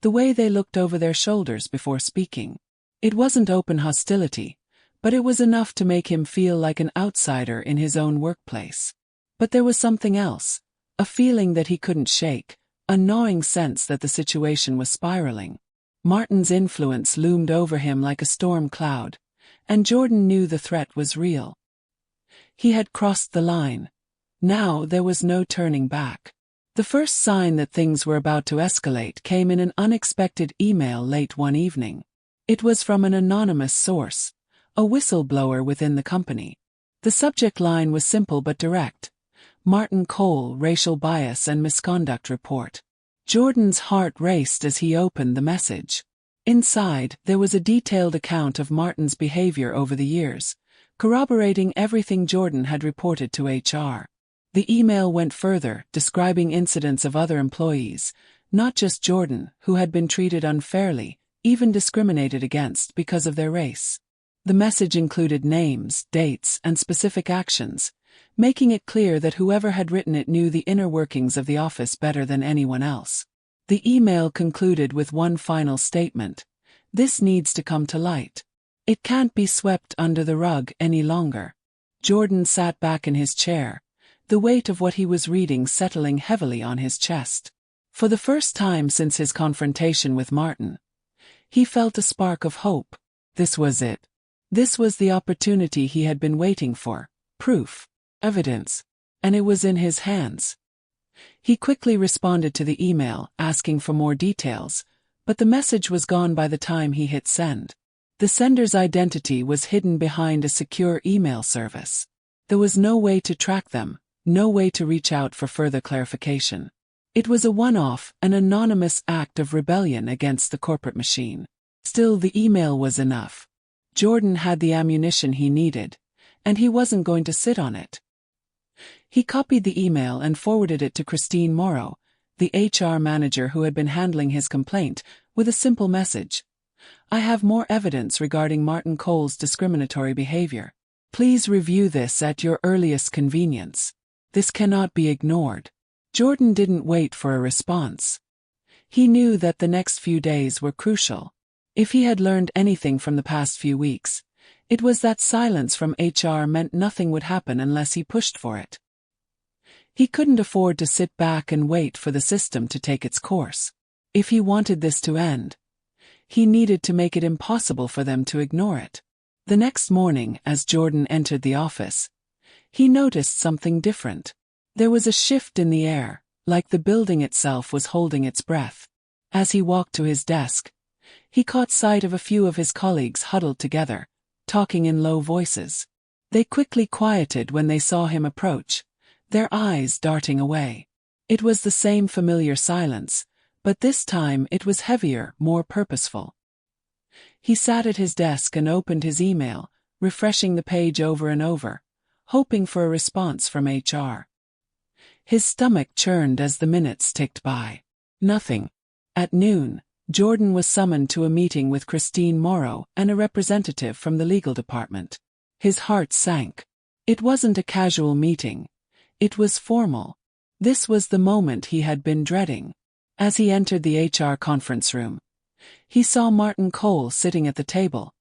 the way they looked over their shoulders before speaking. It wasn't open hostility, but it was enough to make him feel like an outsider in his own workplace. But there was something else, a feeling that he couldn't shake, a gnawing sense that the situation was spiraling. Martin's influence loomed over him like a storm cloud, and Jordan knew the threat was real. He had crossed the line. Now there was no turning back. The first sign that things were about to escalate came in an unexpected email late one evening. It was from an anonymous source, a whistleblower within the company. The subject line was simple but direct. Martin Cole, racial bias and misconduct report. Jordan's heart raced as he opened the message. Inside, there was a detailed account of Martin's behavior over the years, corroborating everything Jordan had reported to HR. The email went further, describing incidents of other employees, not just Jordan, who had been treated unfairly, even discriminated against because of their race. The message included names, dates, and specific actions, making it clear that whoever had written it knew the inner workings of the office better than anyone else. The email concluded with one final statement. This needs to come to light. It can't be swept under the rug any longer. Jordan sat back in his chair, the weight of what he was reading settling heavily on his chest. For the first time since his confrontation with Martin, he felt a spark of hope. This was it. This was the opportunity he had been waiting for. Proof. Evidence. And it was in his hands. He quickly responded to the email, asking for more details, but the message was gone by the time he hit send. The sender's identity was hidden behind a secure email service. There was no way to track them, no way to reach out for further clarification. It was a one-off, an anonymous act of rebellion against the corporate machine. Still, the email was enough. Jordan had the ammunition he needed, and he wasn't going to sit on it. He copied the email and forwarded it to Christine Morrow, the HR manager who had been handling his complaint, with a simple message. I have more evidence regarding Martin Cole's discriminatory behavior. Please review this at your earliest convenience. This cannot be ignored. Jordan didn't wait for a response. He knew that the next few days were crucial. If he had learned anything from the past few weeks, it was that silence from HR meant nothing would happen unless he pushed for it. He couldn't afford to sit back and wait for the system to take its course. If he wanted this to end, he needed to make it impossible for them to ignore it. The next morning, as Jordan entered the office, he noticed something different. There was a shift in the air, like the building itself was holding its breath. As he walked to his desk, he caught sight of a few of his colleagues huddled together, talking in low voices. They quickly quieted when they saw him approach, their eyes darting away. It was the same familiar silence, but this time it was heavier, more purposeful. He sat at his desk and opened his email, refreshing the page over and over, hoping for a response from HR. His stomach churned as the minutes ticked by. Nothing. At noon, Jordan was summoned to a meeting with Christine Morrow and a representative from the legal department. His heart sank. It wasn't a casual meeting. It was formal. This was the moment he had been dreading. As he entered the HR conference room, he saw Martin Cole sitting at the table,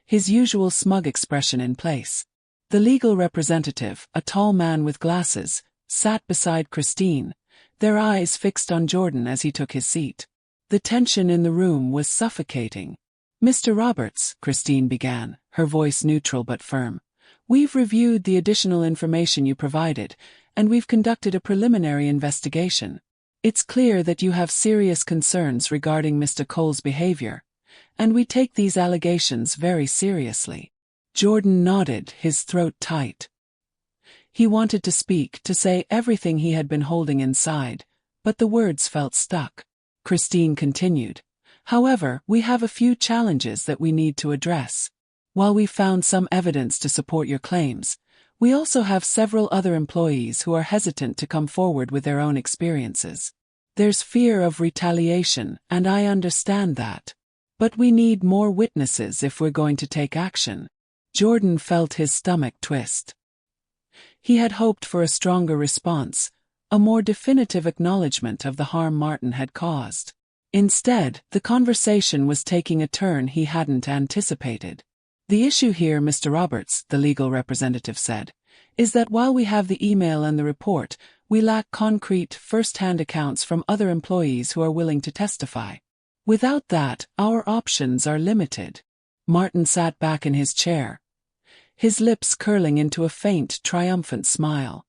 his usual smug expression in place. The legal representative, a tall man with glasses, sat beside Christine, their eyes fixed on Jordan as he took his seat. The tension in the room was suffocating. "Mr. Roberts," Christine began, her voice neutral but firm, "we've reviewed the additional information you provided, and we've conducted a preliminary investigation. It's clear that you have serious concerns regarding Mr. Cole's behavior, and we take these allegations very seriously." Jordan nodded, his throat tight. He wanted to speak, to say everything he had been holding inside, but the words felt stuck. Christine continued, "However, we have a few challenges that we need to address. While we found some evidence to support your claims, we also have several other employees who are hesitant to come forward with their own experiences. There's fear of retaliation, and I understand that. But we need more witnesses if we're going to take action." Jordan felt his stomach twist. He had hoped for a stronger response, a more definitive acknowledgement of the harm Martin had caused. Instead, the conversation was taking a turn he hadn't anticipated. "The issue here, Mr. Roberts," the legal representative said, "is that while we have the email and the report, we lack concrete, first-hand accounts from other employees who are willing to testify. Without that, our options are limited." Martin sat back in his chair, his lips curling into a faint, triumphant smile.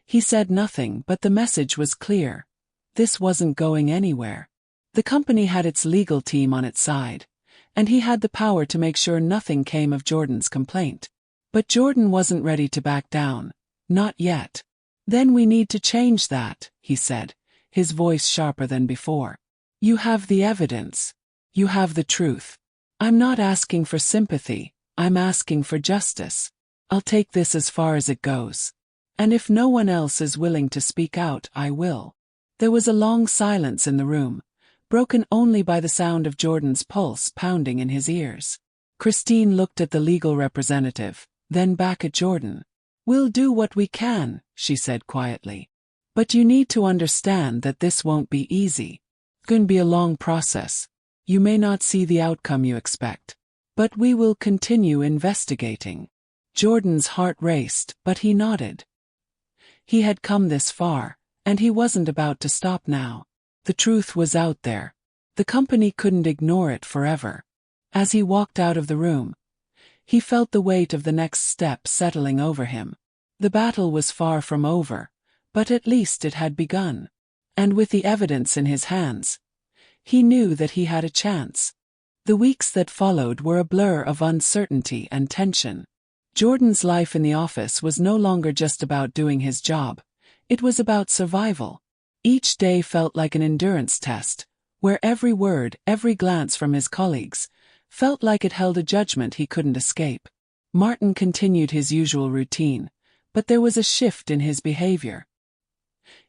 He said nothing, but the message was clear. This wasn't going anywhere. The company had its legal team on its side, and he had the power to make sure nothing came of Jordan's complaint. But Jordan wasn't ready to back down. Not yet. "Then we need to change that," he said, his voice sharper than before. "You have the evidence. You have the truth. I'm not asking for sympathy, I'm asking for justice. I'll take this as far as it goes. And if no one else is willing to speak out, I will." There was a long silence in the room, broken only by the sound of Jordan's pulse pounding in his ears. Christine looked at the legal representative, then back at Jordan. "We'll do what we can," she said quietly. "But you need to understand that this won't be easy. It's going to be a long process. You may not see the outcome you expect. But we will continue investigating." Jordan's heart raced, but he nodded. He had come this far, and he wasn't about to stop now. The truth was out there. The company couldn't ignore it forever. As he walked out of the room, he felt the weight of the next step settling over him. The battle was far from over, but at least it had begun. And with the evidence in his hands, he knew that he had a chance. The weeks that followed were a blur of uncertainty and tension. Jordan's life in the office was no longer just about doing his job. It was about survival. Each day felt like an endurance test, where every word, every glance from his colleagues, felt like it held a judgment he couldn't escape. Martin continued his usual routine, but there was a shift in his behavior.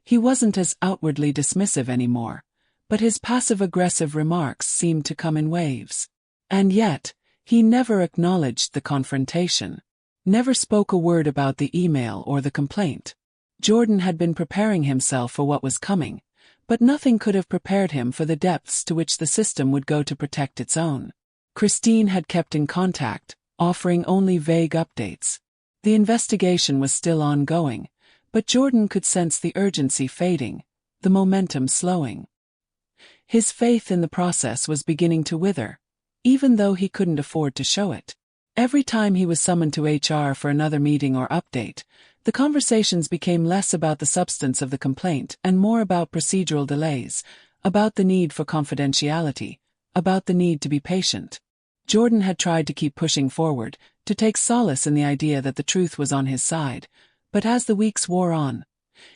He wasn't as outwardly dismissive anymore, but his passive-aggressive remarks seemed to come in waves. And yet, he never acknowledged the confrontation. Never spoke a word about the email or the complaint. Jordan had been preparing himself for what was coming, but nothing could have prepared him for the depths to which the system would go to protect its own. Christine had kept in contact, offering only vague updates. The investigation was still ongoing, but Jordan could sense the urgency fading, the momentum slowing. His faith in the process was beginning to wither, even though he couldn't afford to show it. Every time he was summoned to HR for another meeting or update, The conversations became less about the substance of the complaint and more about procedural delays, about the need for confidentiality, about the need to be patient. Jordan had tried to keep pushing forward, to take solace in the idea that the truth was on his side, but as the weeks wore on,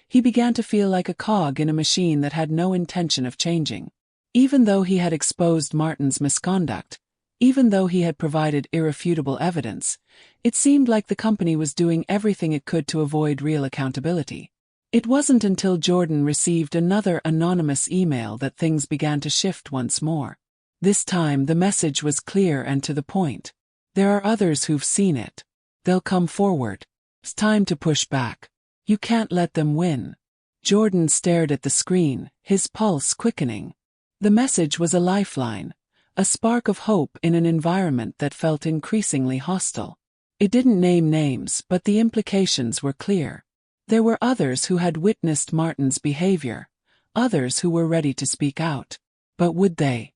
he began to feel like a cog in a machine that had no intention of changing. Even though he had exposed Martin's misconduct, even though he had provided irrefutable evidence, it seemed like the company was doing everything it could to avoid real accountability. It wasn't until Jordan received another anonymous email that things began to shift once more. This time the message was clear and to the point. There are others who've seen it. They'll come forward. It's time to push back. You can't let them win. Jordan stared at the screen, his pulse quickening. The message was a lifeline, a spark of hope in an environment that felt increasingly hostile. It didn't name names, but the implications were clear. There were others who had witnessed Martin's behavior, others who were ready to speak out. But would they?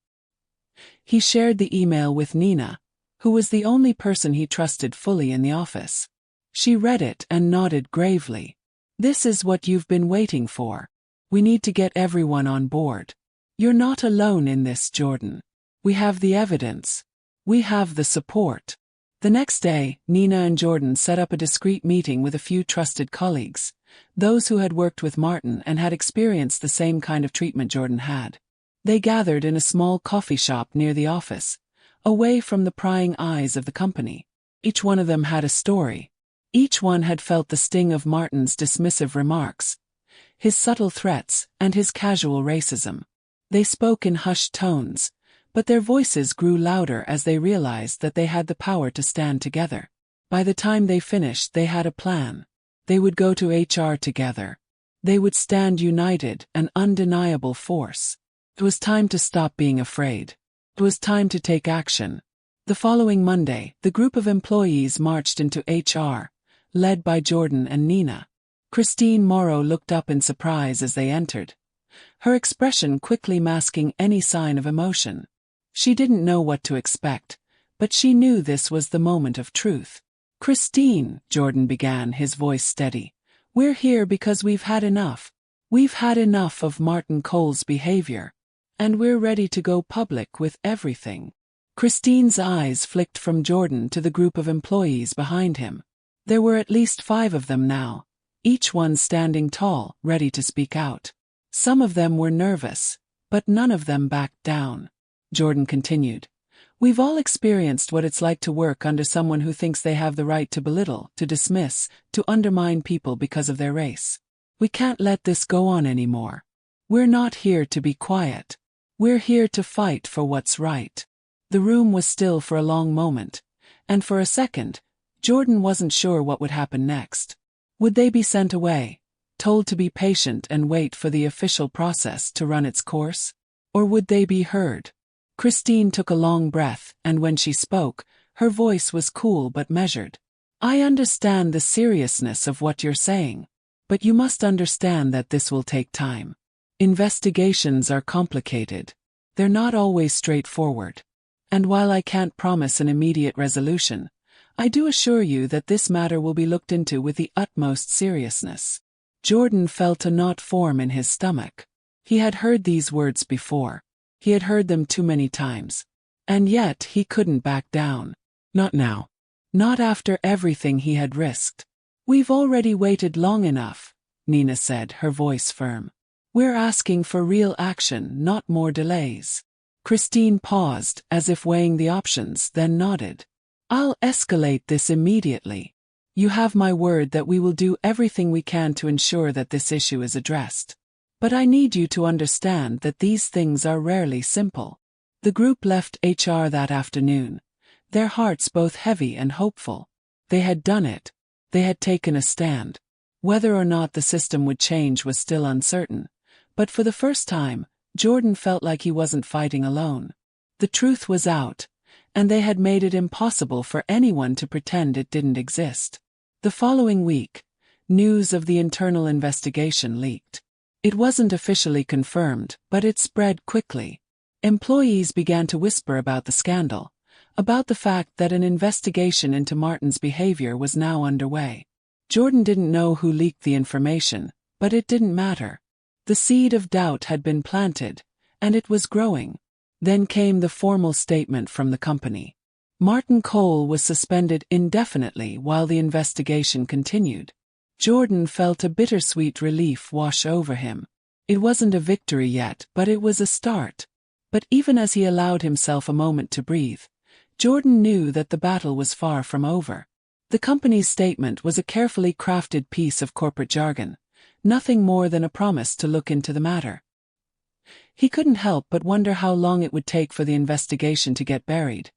He shared the email with Nina, who was the only person he trusted fully in the office. She read it and nodded gravely. This is what you've been waiting for. We need to get everyone on board. You're not alone in this, Jordan. We have the evidence. We have the support. The next day, Nina and Jordan set up a discreet meeting with a few trusted colleagues, those who had worked with Martin and had experienced the same kind of treatment Jordan had. They gathered in a small coffee shop near the office, away from the prying eyes of the company. Each one of them had a story. Each one had felt the sting of Martin's dismissive remarks, his subtle threats, and his casual racism. They spoke in hushed tones, but their voices grew louder as they realized that they had the power to stand together. By the time they finished, they had a plan. They would go to HR together. They would stand united, an undeniable force. It was time to stop being afraid. It was time to take action. The following Monday, the group of employees marched into HR, led by Jordan and Nina. Christine Morrow looked up in surprise as they entered, her expression quickly masking any sign of emotion. She didn't know what to expect, but she knew this was the moment of truth. Christine, Jordan began, his voice steady, we're here because we've had enough. We've had enough of Martin Cole's behavior. And we're ready to go public with everything. Christine's eyes flicked from Jordan to the group of employees behind him. There were at least 5 of them now, each one standing tall, ready to speak out. Some of them were nervous, but none of them backed down. Jordan continued, we've all experienced what it's like to work under someone who thinks they have the right to belittle, to dismiss, to undermine people because of their race. We can't let this go on anymore. We're not here to be quiet. We're here to fight for what's right. The room was still for a long moment, and for a second, Jordan wasn't sure what would happen next. Would they be sent away, told to be patient and wait for the official process to run its course? Or would they be heard? Christine took a long breath, and when she spoke, her voice was cool but measured. I understand the seriousness of what you're saying, but you must understand that this will take time. Investigations are complicated. They're not always straightforward. And while I can't promise an immediate resolution, I do assure you that this matter will be looked into with the utmost seriousness. Jordan felt a knot form in his stomach. He had heard these words before. He had heard them too many times. And yet he couldn't back down. Not now. Not after everything he had risked. We've already waited long enough, Nina said, her voice firm. We're asking for real action, not more delays. Christine paused, as if weighing the options, then nodded. I'll escalate this immediately. You have my word that we will do everything we can to ensure that this issue is addressed. But I need you to understand that these things are rarely simple. The group left HR that afternoon, their hearts both heavy and hopeful. They had done it. They had taken a stand. Whether or not the system would change was still uncertain, but for the first time, Jordan felt like he wasn't fighting alone. The truth was out, and they had made it impossible for anyone to pretend it didn't exist. The following week, news of the internal investigation leaked. It wasn't officially confirmed, but it spread quickly. Employees began to whisper about the scandal, about the fact that an investigation into Martin's behavior was now underway. Jordan didn't know who leaked the information, but it didn't matter. The seed of doubt had been planted, and it was growing. Then came the formal statement from the company. Martin Cole was suspended indefinitely while the investigation continued. Jordan felt a bittersweet relief wash over him. It wasn't a victory yet, but it was a start. But even as he allowed himself a moment to breathe, Jordan knew that the battle was far from over. The company's statement was a carefully crafted piece of corporate jargon, nothing more than a promise to look into the matter. He couldn't help but wonder how long it would take for the investigation to get buried,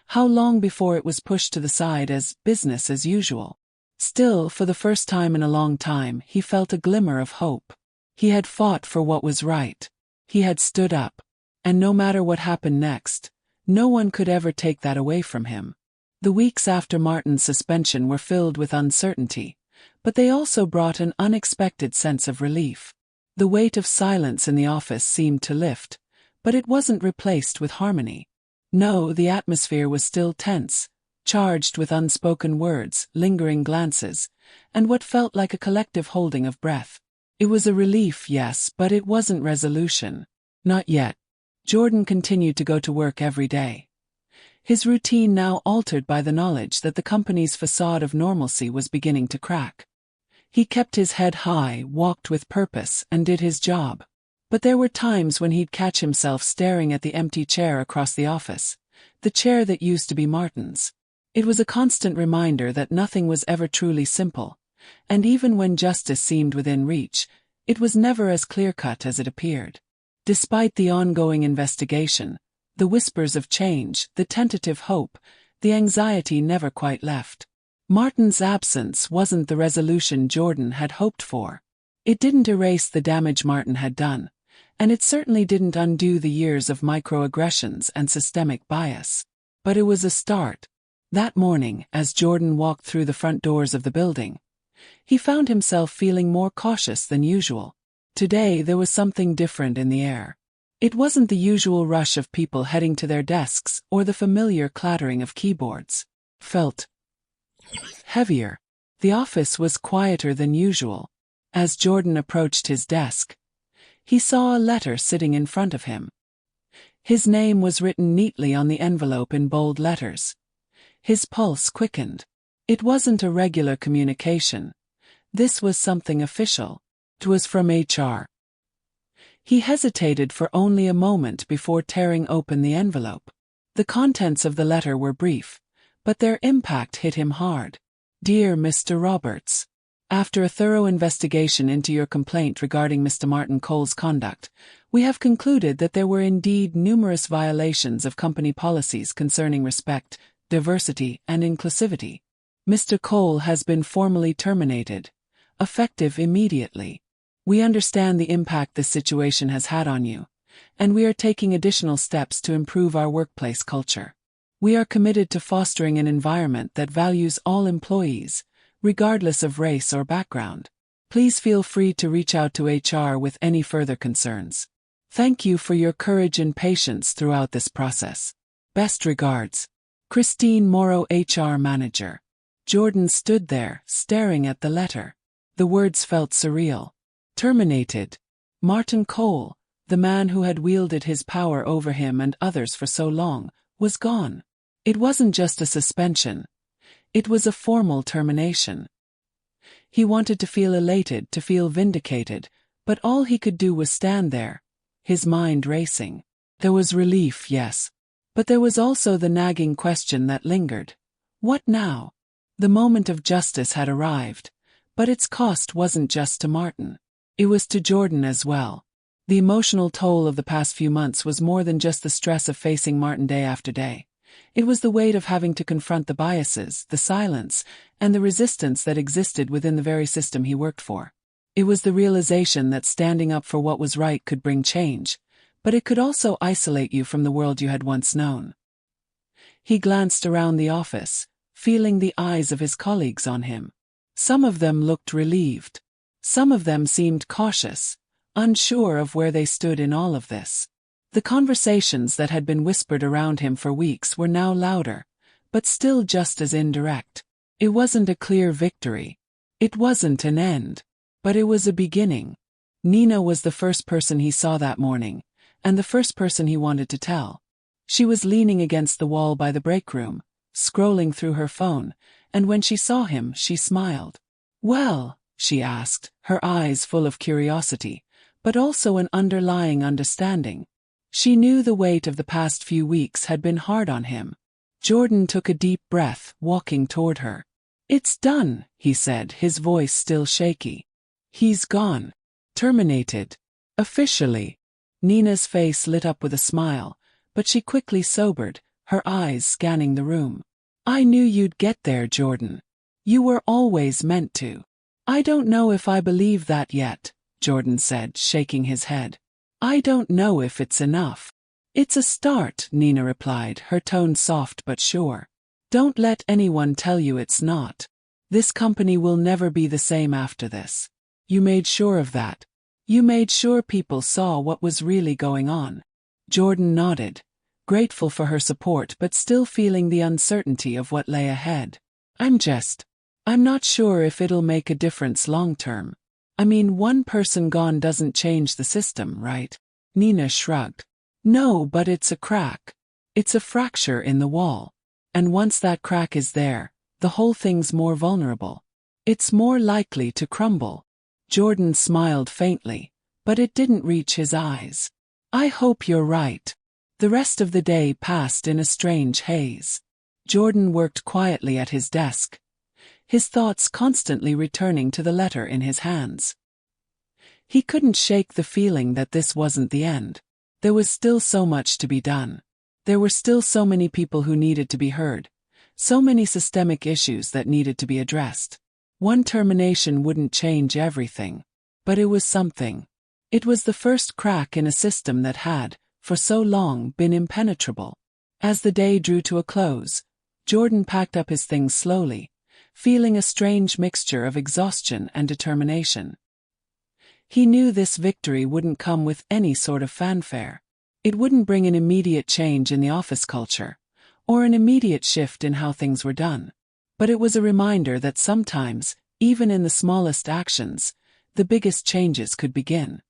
how long before it was pushed to the side as business as usual. Still, for the first time in a long time, he felt a glimmer of hope. He had fought for what was right. He had stood up. And no matter what happened next, no one could ever take that away from him. The weeks after Martin's suspension were filled with uncertainty, but they also brought an unexpected sense of relief. The weight of silence in the office seemed to lift, but it wasn't replaced with harmony. No, the atmosphere was still tense, charged with unspoken words, lingering glances, and what felt like a collective holding of breath. It was a relief, yes, but it wasn't resolution. Not yet. Jordan continued to go to work every day. His routine now altered by the knowledge that the company's facade of normalcy was beginning to crack. He kept his head high, walked with purpose, and did his job. But there were times when he'd catch himself staring at the empty chair across the office, the chair that used to be Martin's. It was a constant reminder that nothing was ever truly simple, and even when justice seemed within reach, it was never as clear-cut as it appeared. Despite the ongoing investigation, the whispers of change, the tentative hope, the anxiety never quite left. Martin's absence wasn't the resolution Jordan had hoped for. It didn't erase the damage Martin had done, and it certainly didn't undo the years of microaggressions and systemic bias. But it was a start. That morning, as Jordan walked through the front doors of the building, he found himself feeling more cautious than usual. Today there was something different in the air. It wasn't the usual rush of people heading to their desks or the familiar clattering of keyboards. Felt heavier. The office was quieter than usual. As Jordan approached his desk, he saw a letter sitting in front of him. His name was written neatly on the envelope in bold letters. His pulse quickened. It wasn't a regular communication. This was something official. It was from HR. He hesitated for only a moment before tearing open the envelope. The contents of the letter were brief, but their impact hit him hard. Dear Mr. Roberts, after a thorough investigation into your complaint regarding Mr. Martin Cole's conduct, we have concluded that there were indeed numerous violations of company policies concerning respect, diversity, and inclusivity. Mr. Cole has been formally terminated, effective immediately. We understand the impact this situation has had on you, and we are taking additional steps to improve our workplace culture. We are committed to fostering an environment that values all employees, regardless of race or background. Please feel free to reach out to HR with any further concerns. Thank you for your courage and patience throughout this process. Best regards. Christine Morrow, HR Manager. Jordan stood there, staring at the letter. The words felt surreal. Terminated. Martin Cole, the man who had wielded his power over him and others for so long, was gone. It wasn't just a suspension. It was a formal termination. He wanted to feel elated, to feel vindicated, but all he could do was stand there, his mind racing. There was relief, yes. But there was also the nagging question that lingered. What now? The moment of justice had arrived, but its cost wasn't just to Martin. It was to Jordan as well. The emotional toll of the past few months was more than just the stress of facing Martin day after day. It was the weight of having to confront the biases, the silence, and the resistance that existed within the very system he worked for. It was the realization that standing up for what was right could bring change, but it could also isolate you from the world you had once known. He glanced around the office, feeling the eyes of his colleagues on him. Some of them looked relieved. Some of them seemed cautious, unsure of where they stood in all of this. The conversations that had been whispered around him for weeks were now louder, but still just as indirect. It wasn't a clear victory. It wasn't an end, but it was a beginning. Nina was the first person he saw that morning, and the first person he wanted to tell. She was leaning against the wall by the break room, scrolling through her phone, and when she saw him, she smiled. "Well?" she asked, her eyes full of curiosity, but also an underlying understanding. She knew the weight of the past few weeks had been hard on him. Jordan took a deep breath, walking toward her. "It's done," he said, his voice still shaky. "He's gone. Terminated. Officially." Nina's face lit up with a smile, but she quickly sobered, her eyes scanning the room. "I knew you'd get there, Jordan. You were always meant to." "I don't know if I believe that yet," Jordan said, shaking his head. "I don't know if it's enough." "It's a start," Nina replied, her tone soft but sure. "Don't let anyone tell you it's not. This company will never be the same after this. You made sure of that. You made sure people saw what was really going on." Jordan nodded, grateful for her support but still feeling the uncertainty of what lay ahead. I'm not sure if it'll make a difference long term. I mean, one person gone doesn't change the system, right?" Nina shrugged. "No, but it's a crack. It's a fracture in the wall. And once that crack is there, the whole thing's more vulnerable. It's more likely to crumble." Jordan smiled faintly, but it didn't reach his eyes. "I hope you're right." The rest of the day passed in a strange haze. Jordan worked quietly at his desk, his thoughts constantly returning to the letter in his hands. He couldn't shake the feeling that this wasn't the end. There was still so much to be done. There were still so many people who needed to be heard, so many systemic issues that needed to be addressed. One termination wouldn't change everything, but it was something. It was the first crack in a system that had, for so long, been impenetrable. As the day drew to a close, Jordan packed up his things slowly, feeling a strange mixture of exhaustion and determination. He knew this victory wouldn't come with any sort of fanfare. It wouldn't bring an immediate change in the office culture, or an immediate shift in how things were done. But it was a reminder that sometimes, even in the smallest actions, the biggest changes could begin.